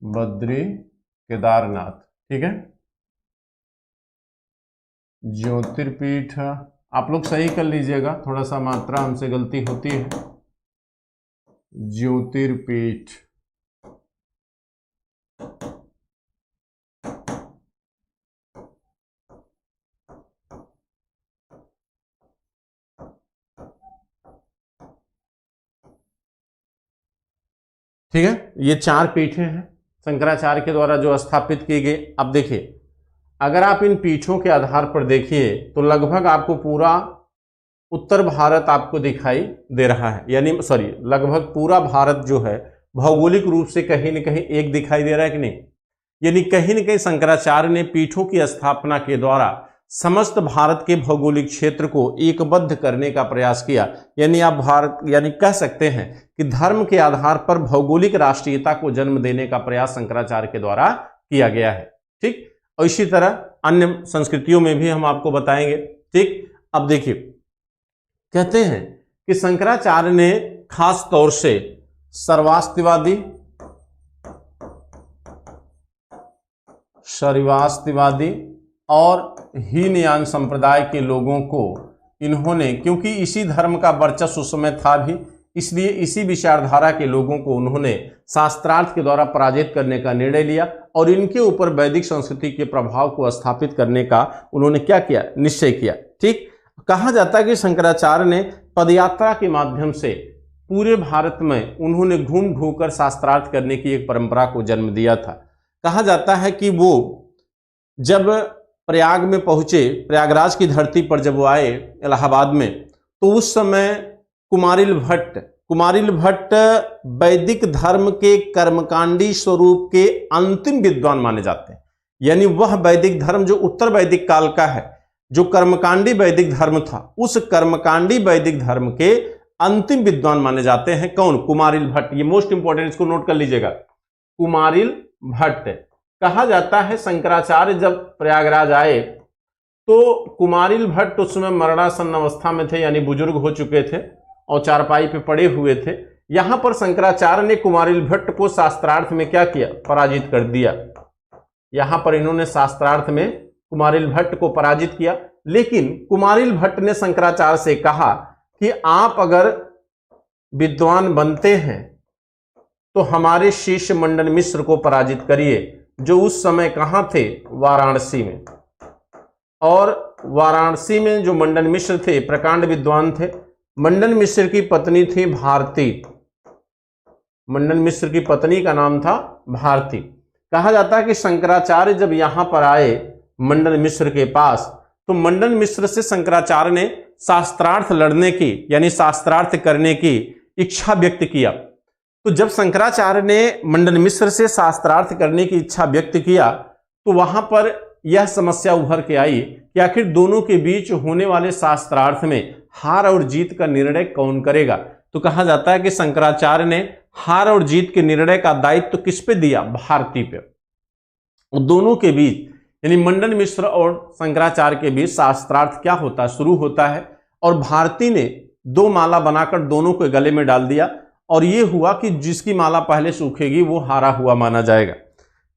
बद्री केदारनाथ। ठीक है, ज्योतिर्पीठ आप लोग सही कर लीजिएगा, थोड़ा सा मात्रा हमसे गलती होती है। ज्योतिर्पीठ, ठीक है, ये चार पीठें हैं शंकराचार्य के द्वारा जो स्थापित की गई। अब देखिए अगर आप इन पीठों के आधार पर देखिए तो लगभग आपको पूरा उत्तर भारत आपको दिखाई दे रहा है, यानी सॉरी लगभग पूरा भारत जो है भौगोलिक रूप से कहीं न कहीं एक दिखाई दे रहा है कि नहीं, यानी कहीं न कहीं शंकराचार्य ने पीठों की स्थापना के द्वारा समस्त भारत के भौगोलिक क्षेत्र को एकबद्ध करने का प्रयास किया। यानी आप भारत यानी कह सकते हैं कि धर्म के आधार पर भौगोलिक राष्ट्रीयता को जन्म देने का प्रयास शंकराचार्य के द्वारा किया गया है। ठीक, और इसी तरह अन्य संस्कृतियों में भी हम आपको बताएंगे। ठीक, अब देखिए कहते हैं कि शंकराचार्य ने खास तौर से सर्वास्तिवादी, शैवास्तिवादी और हीनयान संप्रदाय के लोगों को इन्होंने, क्योंकि इसी धर्म का वर्चस्व उस समय था भी, इसलिए इसी विचारधारा के लोगों को उन्होंने शास्त्रार्थ के द्वारा पराजित करने का निर्णय लिया और इनके ऊपर वैदिक संस्कृति के प्रभाव को स्थापित करने का उन्होंने क्या किया, निश्चय किया। ठीक, कहा जाता है कि शंकराचार्य ने पदयात्रा के माध्यम से पूरे भारत में उन्होंने घूम घूम कर शास्त्रार्थ करने की एक परंपरा को जन्म दिया था। कहा जाता है कि वो जब प्रयाग में पहुंचे, प्रयागराज की धरती पर जब वो आए इलाहाबाद में, तो उस समय कुमारिल भट्ट वैदिक धर्म के कर्मकांडी स्वरूप के अंतिम विद्वान माने जाते हैं। यानी वह वैदिक धर्म जो उत्तर वैदिक काल का है, जो कर्मकांडी वैदिक धर्म था, उस कर्मकांडी वैदिक धर्म के अंतिम विद्वान माने जाते हैं। कौन, कुमारिल भट्ट। ये मोस्ट इंपॉर्टेंट, इसको नोट कर लीजिएगा, कुमारिल भट्ट। कहा जाता है शंकराचार्य जब प्रयागराज आए तो कुमारिल भट्ट उस समय मरणासन्न अवस्था में थे, यानी बुजुर्ग हो चुके थे और चारपाई पे पड़े हुए थे। यहां पर शंकराचार्य ने कुमारिल भट्ट को शास्त्रार्थ में क्या किया, पराजित कर दिया। यहां पर इन्होंने शास्त्रार्थ में कुमारिल भट्ट को पराजित किया। लेकिन कुमारिल भट्ट ने शंकराचार्य से कहा कि आप अगर विद्वान बनते हैं तो हमारे शिष्य मंडन मिश्र को पराजित करिए, जो उस समय कहां थे, वाराणसी में। और वाराणसी में जो मंडन मिश्र थे प्रकांड विद्वान थे। मंडन मिश्र की पत्नी थी भारती। मंडन मिश्र की पत्नी का नाम था भारती। कहा जाता है कि शंकराचार्य जब यहां पर आए मंडन मिश्र के पास, तो मंडन मिश्र से शंकराचार्य ने शास्त्रार्थ लड़ने की यानी शास्त्रार्थ करने की इच्छा व्यक्त किया। तो जब शंकराचार्य ने मंडन मिश्र से शास्त्रार्थ करने की इच्छा व्यक्त किया तो वहां पर यह समस्या उभर के आई कि आखिर दोनों के बीच होने वाले शास्त्रार्थ में हार और जीत का निर्णय कौन करेगा। तो कहा जाता है कि शंकराचार्य ने हार और जीत के निर्णय का दायित्व तो किस पे दिया, भारती पे। और दोनों के बीच यानी मंडन मिश्र और शंकराचार्य के बीच शास्त्रार्थ क्या होता है, शुरू होता है। और भारती ने 2 माला बनाकर दोनों को गले में डाल दिया और यह हुआ कि जिसकी माला पहले सूखेगी वो हारा हुआ माना जाएगा।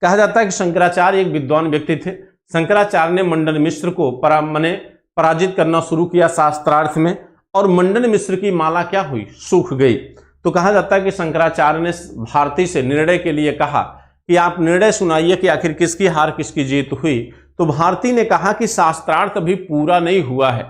कहा जाता है कि शंकराचार्य एक विद्वान व्यक्ति थे। शंकराचार्य ने मंडन मिश्र को पराजित करना शुरू किया शास्त्रार्थ में, और मंडन मिश्र की माला क्या हुई, सूख गई। तो कहा जाता है कि शंकराचार्य ने भारती से निर्णय के लिए कहा कि आप निर्णय सुनाइए कि आखिर किसकी हार किसकी जीत हुई। तो भारती ने कहा कि शास्त्रार्थ अभी पूरा नहीं हुआ है,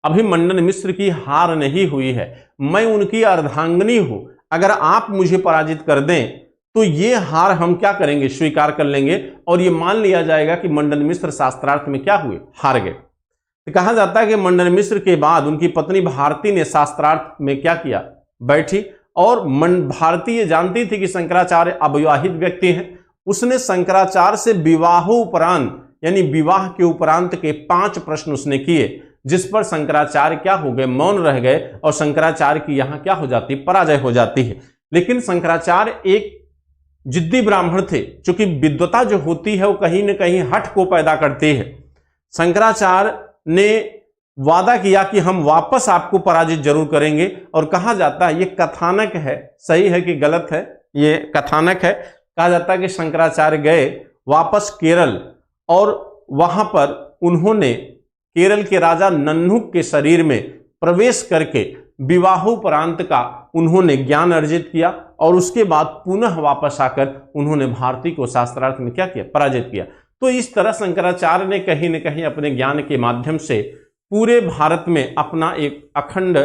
अभी मंडन मिश्र की हार नहीं हुई है, मैं उनकी अर्धांगिनी हूं, अगर आप मुझे पराजित कर दें तो ये हार हम क्या करेंगे, स्वीकार कर लेंगे और ये मान लिया जाएगा कि मंडन मिश्र शास्त्रार्थ में क्या हुए, हार गए। तो कहा जाता है कि मंडन मिश्र के बाद उनकी पत्नी भारती ने शास्त्रार्थ में क्या किया, बैठी। और भारती ये जानती थी कि शंकराचार्य अविवाहित व्यक्ति हैं। उसने शंकराचार्य से विवाहोपरांत यानी विवाह के उपरांत के 5 प्रश्न उसने किए, जिस पर शंकराचार्य क्या हो गए, मौन रह गए और शंकराचार्य की यहां क्या हो जाती, पराजय हो जाती है। लेकिन शंकराचार्य एक जिद्दी ब्राह्मण थे, क्योंकि विद्वता जो होती है वो कहीं न कहीं हठ को पैदा करती है। शंकराचार्य ने वादा किया कि हम वापस आपको पराजित जरूर करेंगे। और कहा जाता है, ये कथानक है, सही है कि गलत है, ये कथानक है। कहा जाता है कि शंकराचार्य गए वापस केरल और वहां पर उन्होंने केरल के राजा नन्हुक के शरीर में प्रवेश करके विवाहोपरांत का उन्होंने ज्ञान अर्जित किया और उसके बाद पुनः वापस आकर उन्होंने भारती को शास्त्रार्थ में क्या किया, पराजित किया। तो इस तरह शंकराचार्य ने कहीं न कहीं अपने ज्ञान के माध्यम से पूरे भारत में अपना एक अखंड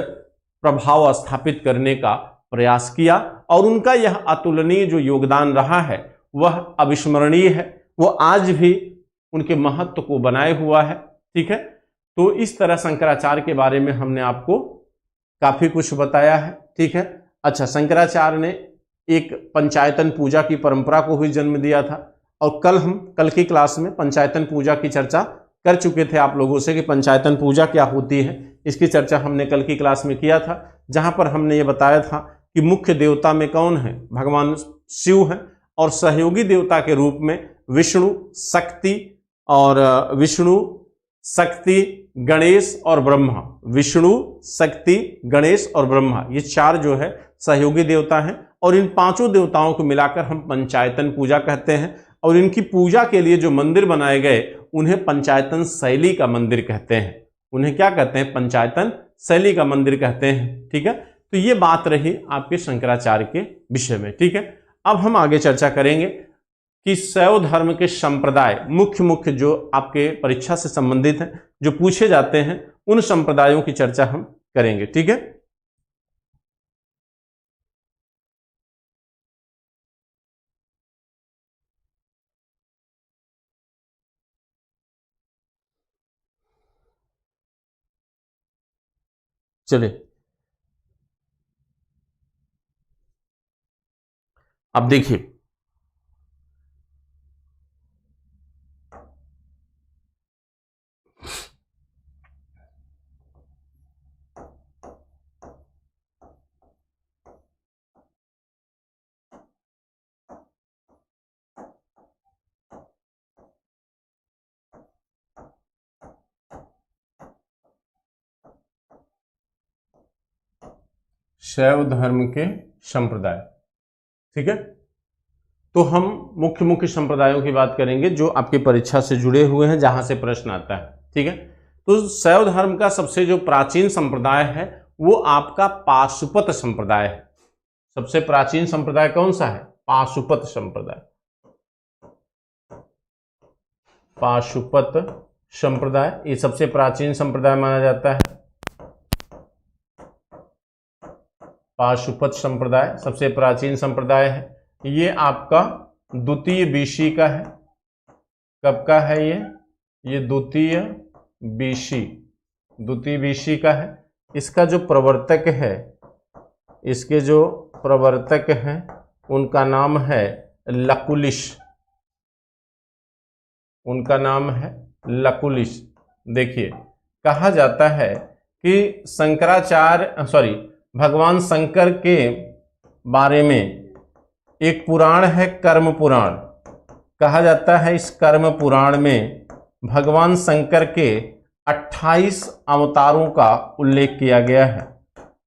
प्रभाव स्थापित करने का प्रयास किया और उनका यह अतुलनीय जो योगदान रहा है वह अविस्मरणीय है, वो आज भी उनके महत्व को बनाए हुआ है। ठीक है, तो इस तरह शंकराचार्य के बारे में हमने आपको काफी कुछ बताया है। ठीक है, अच्छा, शंकराचार्य ने एक पंचायतन पूजा की परंपरा को भी जन्म दिया था और कल की क्लास में पंचायतन पूजा की चर्चा कर चुके थे आप लोगों से कि पंचायतन पूजा क्या होती है। इसकी चर्चा हमने कल की क्लास में किया था, जहां पर हमने ये बताया था कि मुख्य देवता में कौन है, भगवान शिव है और सहयोगी देवता के रूप में विष्णु, शक्ति, गणेश और ब्रह्मा। विष्णु, शक्ति, गणेश और ब्रह्मा, ये 4 जो है सहयोगी देवता हैं और इन 5 देवताओं को मिलाकर हम पंचायतन पूजा कहते हैं। और इनकी पूजा के लिए जो मंदिर बनाए गए उन्हें पंचायतन शैली का मंदिर कहते हैं। उन्हें क्या कहते हैं, पंचायतन शैली का मंदिर कहते हैं। ठीक है, तो ये बात रही आपके शंकराचार्य के विषय में। ठीक है, अब हम आगे चर्चा करेंगे कि शैव धर्म के संप्रदाय मुख्य जो आपके परीक्षा से संबंधित हैं, जो पूछे जाते हैं, उन संप्रदायों की चर्चा हम करेंगे। ठीक है, चलिए अब देखिए, शैव धर्म के संप्रदाय। ठीक है, तो हम मुख्य मुख्य संप्रदायों की बात करेंगे जो आपकी परीक्षा से जुड़े हुए हैं, जहां से प्रश्न आता है। ठीक है, तो शैव धर्म का सबसे जो प्राचीन संप्रदाय है वो आपका पाशुपत संप्रदाय है। सबसे प्राचीन संप्रदाय कौन सा है? पाशुपत संप्रदाय। पाशुपत संप्रदाय ये सबसे प्राचीन संप्रदाय माना जाता है। पाशुपत संप्रदाय सबसे प्राचीन संप्रदाय है। ये आपका द्वितीय बीसी का है। कब का है ये द्वितीय बीसी का है। इसका जो प्रवर्तक है, इसके जो प्रवर्तक हैं उनका नाम है लकुलिश। उनका नाम है लकुलिश। देखिए, कहा जाता है कि भगवान शंकर के बारे में एक पुराण है कर्म पुराण। कहा जाता है इस कर्म पुराण में भगवान शंकर के 28 अवतारों का उल्लेख किया गया है।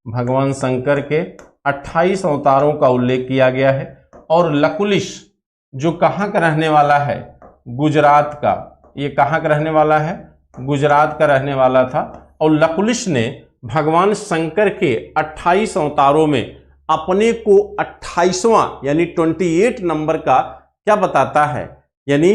भगवान शंकर के 28 अवतारों का उल्लेख किया गया है। और लकुलिश जो कहाँ का रहने वाला है? गुजरात का। ये कहाँ का रहने वाला है? गुजरात का रहने वाला था। और लकुलिश ने भगवान शंकर के 28 अवतारों में अपने को 28वां यानी 28 नंबर का क्या बताता है? यानी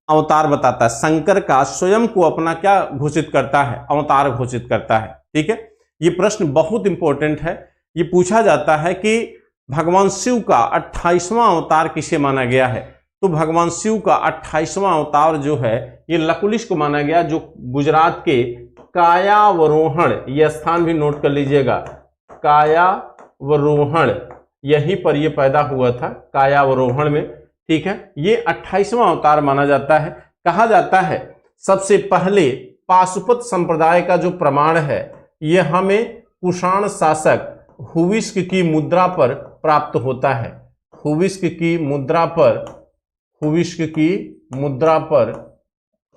अवतार बताता है। शंकर का स्वयं को अपना क्या घोषित करता है? अवतार घोषित करता है। ठीक है, ये प्रश्न बहुत इंपॉर्टेंट है। ये पूछा जाता है कि भगवान शिव का 28वां अवतार किसे माना गया है? तो भगवान शिव का 28वां अवतार जो है ये लकुलिश को माना गया, जो गुजरात के कायावरोहण, यह स्थान भी नोट कर लीजिएगा, कायावरोहण, यहीं पर यह पैदा हुआ था, कायावरोहण में। ठीक है, ये 28वां अवतार माना जाता है। कहा जाता है सबसे पहले पाशुपत संप्रदाय का जो प्रमाण है यह हमें कुषाण शासक हुविस्क की मुद्रा पर प्राप्त होता है। हुविस्क की मुद्रा पर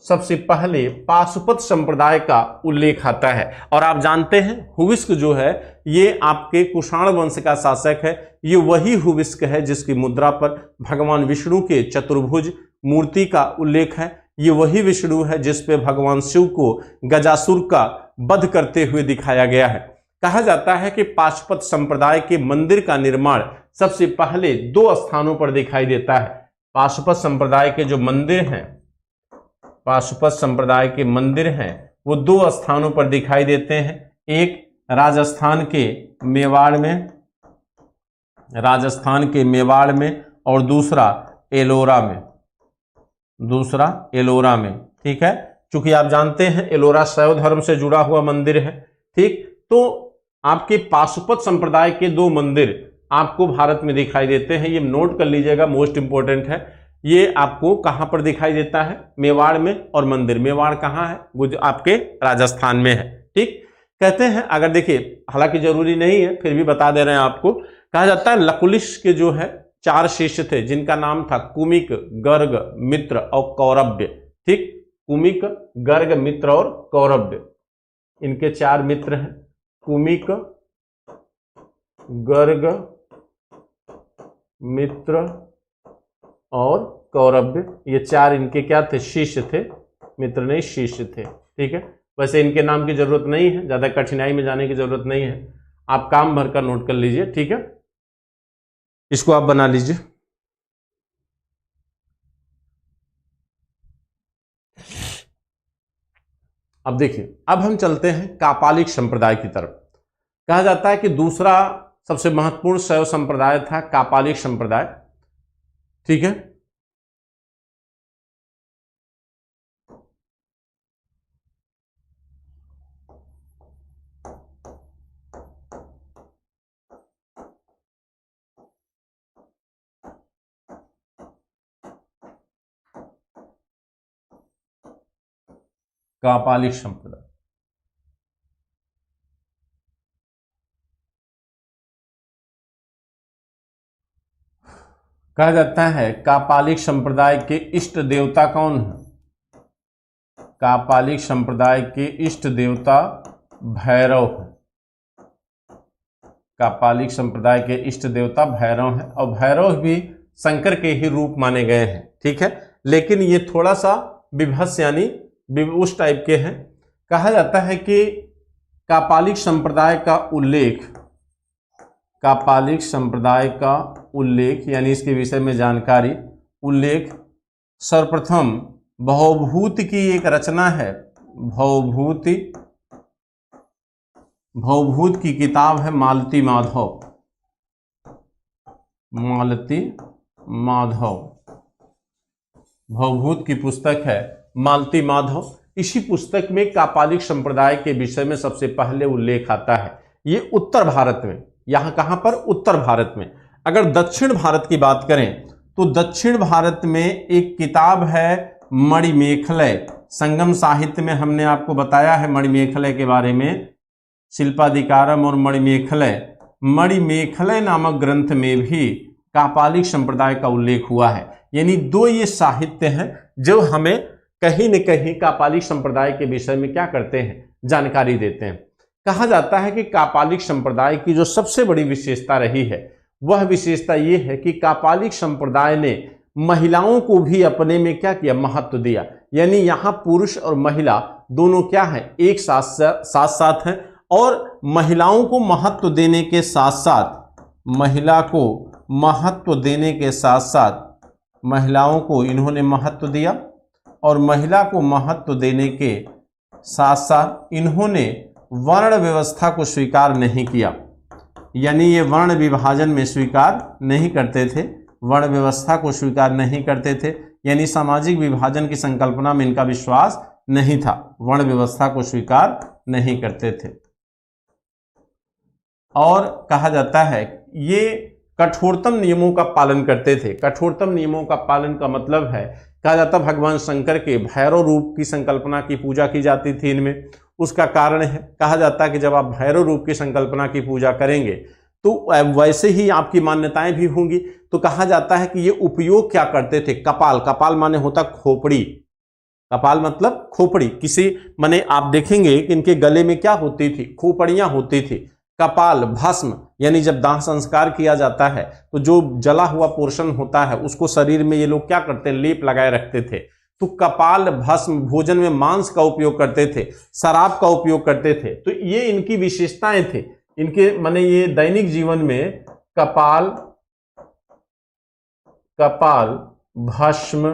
सबसे पहले पाशुपत संप्रदाय का उल्लेख आता है। और आप जानते हैं हुविस्क जो है ये आपके कुषाण वंश का शासक है। ये वही हुविस्क है जिसकी मुद्रा पर भगवान विष्णु के चतुर्भुज मूर्ति का उल्लेख है। ये वही विष्णु है जिस पे भगवान शिव को गजासुर का वध करते हुए दिखाया गया है। कहा जाता है कि पाशुपत संप्रदाय के मंदिर का निर्माण सबसे पहले 2 स्थानों पर दिखाई देता है। पाशुपत संप्रदाय के जो मंदिर हैं, पाशुपत संप्रदाय के मंदिर हैं वो 2 स्थानों पर दिखाई देते हैं। एक राजस्थान के मेवाड़ में और दूसरा एलोरा में। ठीक है, चूंकि आप जानते हैं एलोरा शैव धर्म से जुड़ा हुआ मंदिर है। ठीक, तो आपके पाशुपत संप्रदाय के 2 मंदिर आपको भारत में दिखाई देते हैं। ये नोट कर लीजिएगा, मोस्ट इंपोर्टेंट है। ये आपको कहां पर दिखाई देता है? मेवाड़ में। और मंदिर मेवाड़ कहां है? आपके राजस्थान में है। ठीक, कहते हैं, अगर देखिए, हालांकि जरूरी नहीं है फिर भी बता दे रहे हैं आपको। कहा जाता है लकुलिश के जो है 4 शिष्य थे जिनका नाम था कुमिक, गर्ग, मित्र और कौरव्य। ठीक, कुमिक, गर्ग, मित्र और कौरव्य, इनके 4 मित्र हैं। कुमिक, गर्ग, मित्र और कौरव्य, ये 4 इनके क्या थे? शिष्य थे। मित्र नहीं, शिष्य थे। ठीक है, वैसे इनके नाम की जरूरत नहीं है, ज्यादा कठिनाई में जाने की जरूरत नहीं है, आप काम भर कर नोट कर लीजिए। ठीक है, इसको आप बना लीजिए। अब देखिए, अब हम चलते हैं कापालिक संप्रदाय की तरफ। कहा जाता है कि दूसरा सबसे महत्वपूर्ण शैव संप्रदाय था कापालिक संप्रदाय। ठीक है, कापालिक संप्रदाय। कहा जाता है कापालिक संप्रदाय के इष्ट देवता कौन है? कापालिक संप्रदाय के इष्ट देवता भैरव है। कापालिक संप्रदाय के इष्ट देवता भैरव हैं और भैरव भी शंकर के ही रूप माने गए हैं। ठीक है, लेकिन ये थोड़ा सा विभत्स यानी उस टाइप के हैं। कहा जाता है कि कापालिक संप्रदाय का उल्लेख, कापालिक संप्रदाय का उल्लेख यानी इसके विषय में जानकारी, उल्लेख सर्वप्रथम भवभूति की एक रचना है, भवभूत की किताब है मालती माधव, मालती माधव, भवभूत की पुस्तक है मालती माधव। इसी पुस्तक में कापालिक संप्रदाय के विषय में सबसे पहले उल्लेख आता है। ये उत्तर भारत में, यहां कहां पर, उत्तर भारत में। अगर दक्षिण भारत की बात करें तो दक्षिण भारत में एक किताब है मणिमेखलय। संगम साहित्य में हमने आपको बताया है मणिमेखलय के बारे में, शिल्पाधिकारम और मणिमेखलय। मणिमेखलय नामक ग्रंथ में भी कापालिक संप्रदाय का उल्लेख हुआ है। यानी दो ये साहित्य हैं जो हमें कहीं न कहीं कापालिक संप्रदाय के विषय में क्या करते हैं, जानकारी देते हैं। कहा जाता है कि कापालिक संप्रदाय की जो सबसे बड़ी विशेषता रही है वह विशेषता ये है कि कापालिक संप्रदाय ने महिलाओं को भी अपने में क्या किया, महत्व दिया। यानी यहाँ पुरुष और महिला दोनों क्या है, एक साथ हैं और महिलाओं को महत्व देने के साथ साथ, महिला को महत्व देने के साथ साथ, महिलाओं को इन्होंने महत्व दिया और महिला को महत्व देने के साथ साथ इन्होंने वर्ण व्यवस्था को स्वीकार नहीं किया। यानी ये वर्ण विभाजन में स्वीकार नहीं करते थे, वर्ण व्यवस्था को स्वीकार नहीं करते थे। यानी सामाजिक विभाजन की संकल्पना में इनका विश्वास नहीं था, वर्ण व्यवस्था को स्वीकार नहीं करते थे। और कहा जाता है ये कठोरतम नियमों का पालन करते थे। कठोरतम नियमों का पालन का मतलब है, कहा जाता भगवान शंकर के भैरव रूप की संकल्पना की पूजा की जाती थी इनमें। उसका कारण है, कहा जाता है कि जब आप भैरव रूप की संकल्पना की पूजा करेंगे तो वैसे ही आपकी मान्यताएं भी होंगी। तो कहा जाता है कि ये उपयोग क्या करते थे, कपाल, कपाल माने होता खोपड़ी, कपाल मतलब खोपड़ी। किसी माने आप देखेंगे कि इनके गले में क्या होती थी, खोपड़ियां होती थी। कपाल, भस्म, यानी जब दाह संस्कार किया जाता है तो जो जला हुआ पोर्शन होता है उसको शरीर में ये लोग क्या करते, लेप लगाए रखते थे। तो कपाल, भस्म, भोजन में मांस का उपयोग करते थे, शराब का उपयोग करते थे। तो ये इनकी विशेषताएं थे। इनके माने ये दैनिक जीवन में कपाल, भस्म,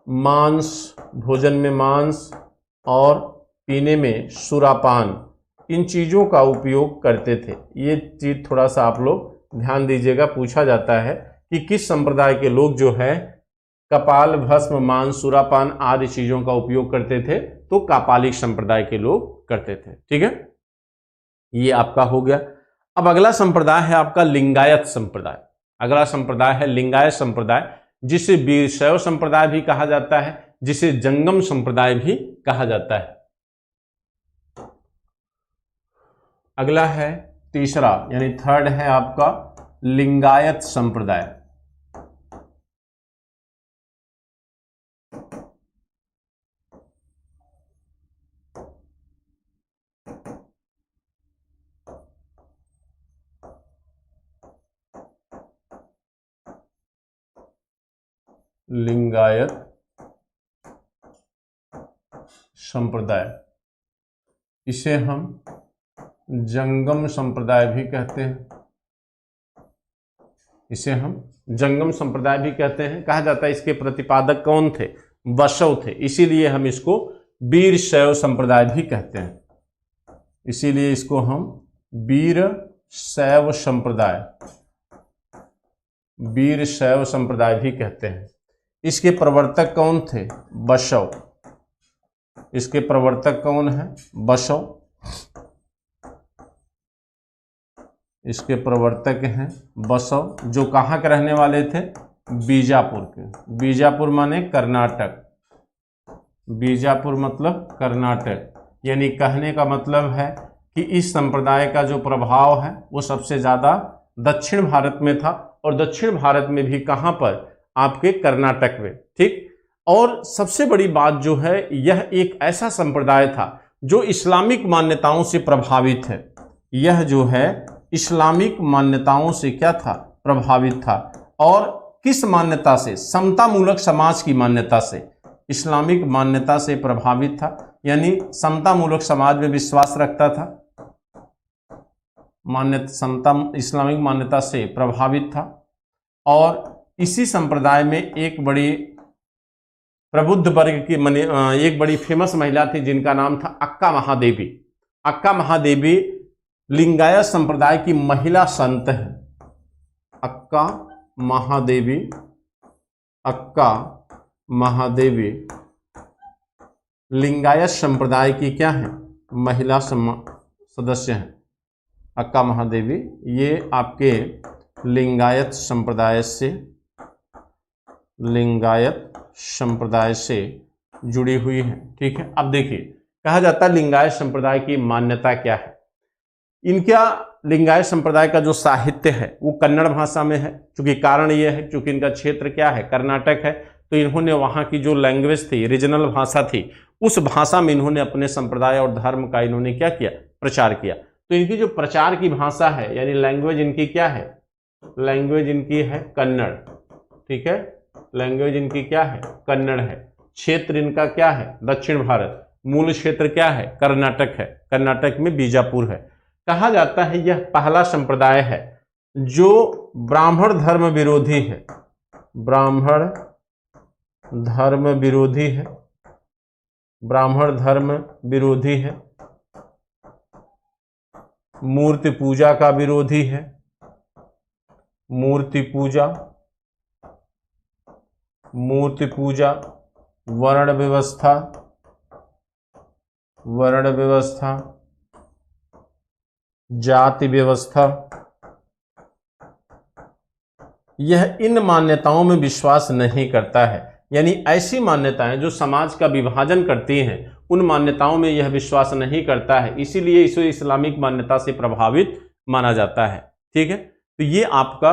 मांस, भोजन में मांस और पीने में सुरापान, इन चीजों का उपयोग करते थे। ये चीज थोड़ा सा आप लोग ध्यान दीजिएगा, पूछा जाता है कि किस संप्रदाय के लोग जो है कपाल, भस्म, मांस, सुरापान आदि चीजों का उपयोग करते थे। तो कापालिक संप्रदाय के लोग करते थे। ठीक है, ये आपका हो गया। अब अगला संप्रदाय है आपका लिंगायत संप्रदाय। अगला संप्रदाय है लिंगायत संप्रदाय, जिसे वीरशैव संप्रदाय भी कहा जाता है, जिसे जंगम संप्रदाय भी कहा जाता है। अगला है तीसरा यानी थर्ड है आपका लिंगायत संप्रदाय। लिंगायत संप्रदाय, इसे हम जंगम संप्रदाय भी कहते हैं, इसे हम जंगम संप्रदाय भी कहते हैं। कहा जाता है इसके प्रतिपादक कौन थे, बसव थे, इसीलिए हम इसको वीरशैव संप्रदाय भी कहते हैं। इसीलिए इसको हम वीरशैव संप्रदाय, वीरशैव संप्रदाय भी कहते हैं। इसके प्रवर्तक कौन थे, बसव। इसके प्रवर्तक कौन है, बसव। इसके प्रवर्तक हैं बसव, जो कहाँ के रहने वाले थे, बीजापुर के। बीजापुर माने कर्नाटक, बीजापुर मतलब कर्नाटक। यानी कहने का मतलब है कि इस संप्रदाय का जो प्रभाव है वो सबसे ज्यादा दक्षिण भारत में था, और दक्षिण भारत में भी कहाँ पर, आपके कर्नाटक में। ठीक, और सबसे बड़ी बात जो है, यह एक ऐसा संप्रदाय था जो इस्लामिक मान्यताओं से प्रभावित है, यह जो है इस्लामिक मान्यताओं से क्या था, प्रभावित था। और किस मान्यता से, समतामूलक समाज की मान्यता से, इस्लामिक मान्यता से प्रभावित था, यानी समतामूलक समाज में विश्वास रखता था, इस्लामिक मान्यता से प्रभावित था। और इसी संप्रदाय में एक बड़ी प्रबुद्ध वर्ग की एक बड़ी फेमस महिला थी जिनका नाम था अक्का महादेवी। अक्का महादेवी लिंगायत संप्रदाय की महिला संत है। अक्का महादेवी, अक्का महादेवी लिंगायत संप्रदाय की क्या है, महिला सदस्य हैं। अक्का महादेवी ये आपके लिंगायत संप्रदाय से जुड़ी हुई है। ठीक है, अब देखिए कहा जाता है लिंगायत संप्रदाय की मान्यता क्या है। इनका लिंगायत संप्रदाय का जो साहित्य है वो कन्नड़ भाषा में है, क्योंकि कारण ये है क्योंकि इनका क्षेत्र क्या है, कर्नाटक है, तो इन्होंने वहाँ की जो लैंग्वेज थी, रीजनल भाषा थी, उस भाषा में इन्होंने अपने संप्रदाय और धर्म का इन्होंने क्या किया, प्रचार किया। तो इनकी जो प्रचार की भाषा है यानी लैंग्वेज इनकी क्या है, लैंग्वेज इनकी है कन्नड़। ठीक है, लैंग्वेज इनकी क्या है, कन्नड़ है। क्षेत्र इनका क्या है, दक्षिण भारत। मूल क्षेत्र क्या है, कर्नाटक है, कर्नाटक में बीजापुर है। कहा जाता है यह पहला संप्रदाय है जो ब्राह्मण धर्म विरोधी है, ब्राह्मण धर्म विरोधी है, ब्राह्मण धर्म विरोधी है, मूर्ति पूजा का विरोधी है, मूर्ति पूजा, मूर्ति पूजा, वर्ण व्यवस्था, वर्ण व्यवस्था, जाति व्यवस्था, यह इन मान्यताओं में विश्वास नहीं करता है। यानी ऐसी मान्यताएं जो समाज का विभाजन करती हैं उन मान्यताओं में यह विश्वास नहीं करता है, इसीलिए इसे इस्लामिक मान्यता से प्रभावित माना जाता है। ठीक है, तो ये आपका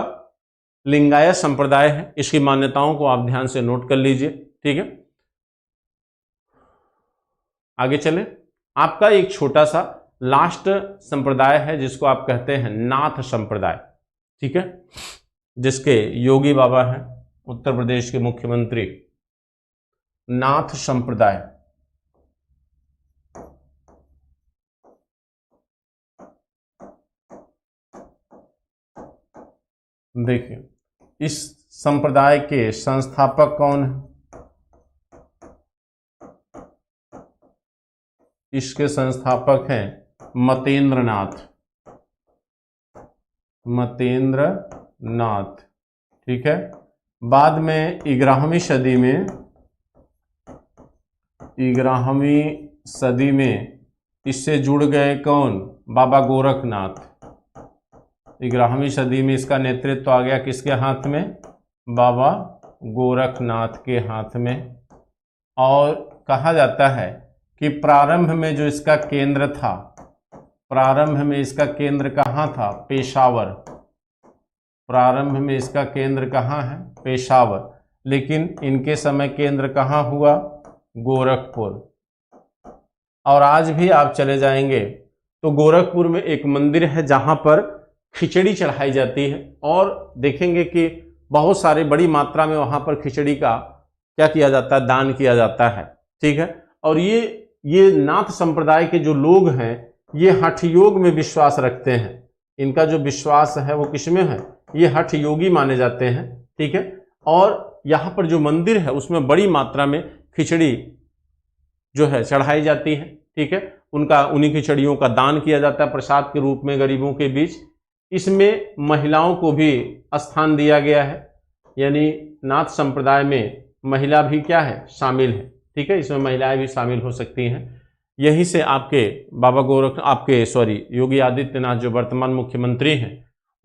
लिंगायत संप्रदाय है, इसकी मान्यताओं को आप ध्यान से नोट कर लीजिए। ठीक है, आगे चले। आपका एक छोटा सा लास्ट संप्रदाय है जिसको आप कहते हैं नाथ संप्रदाय। ठीक है, जिसके योगी बाबा हैं, उत्तर प्रदेश के मुख्यमंत्री। नाथ संप्रदाय, देखिए इस संप्रदाय के संस्थापक कौन है, इसके संस्थापक हैं मतेंद्र नाथ, मतेंद्र नाथ। ठीक है, बाद में 11वीं सदी में, 11वीं सदी में इससे जुड़ गए कौन, बाबा गोरखनाथ। 11वीं सदी में इसका नेतृत्व आ गया किसके हाथ में, बाबा गोरखनाथ के हाथ में। और कहा जाता है कि प्रारंभ में जो इसका केंद्र था, प्रारंभ में इसका केंद्र कहाँ था, पेशावर। प्रारंभ में इसका केंद्र कहाँ है, पेशावर, लेकिन इनके समय केंद्र कहाँ हुआ, गोरखपुर। और आज भी आप चले जाएंगे तो गोरखपुर में एक मंदिर है जहाँ पर खिचड़ी चढ़ाई जाती है, और देखेंगे कि बहुत सारे बड़ी मात्रा में वहाँ पर खिचड़ी का क्या किया जाता है, दान किया जाता है। ठीक है, और ये नाथ संप्रदाय के जो लोग हैं ये हठ योग में विश्वास रखते हैं। इनका जो विश्वास है वो किसमें है, ये हठ योगी माने जाते हैं। ठीक है, और यहाँ पर जो मंदिर है उसमें बड़ी मात्रा में खिचड़ी जो है चढ़ाई जाती है। ठीक है, उन्हीं खिचड़ियों का दान किया जाता है प्रसाद के रूप में गरीबों के बीच। इसमें महिलाओं को भी स्थान दिया गया है, यानी नाथ संप्रदाय में महिला भी क्या है, शामिल है। ठीक है, इसमें महिलाएं भी शामिल हो सकती हैं। यहीं से आपके योगी आदित्यनाथ जो वर्तमान मुख्यमंत्री हैं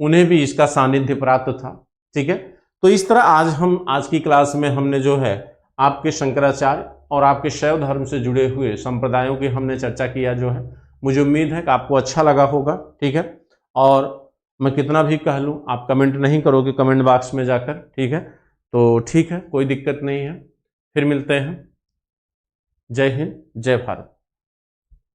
उन्हें भी इसका सानिध्य प्राप्त था। ठीक है, तो इस तरह आज की क्लास में हमने जो है आपके शंकराचार्य और आपके शैव धर्म से जुड़े हुए संप्रदायों की हमने चर्चा किया जो है। मुझे उम्मीद है कि आपको अच्छा लगा होगा। ठीक है, और मैं कितना भी कह लूँ आप कमेंट नहीं करोगे कमेंट बॉक्स में जाकर। ठीक है, तो ठीक है, कोई दिक्कत नहीं है, फिर मिलते हैं। जय हिंद, जय भारत।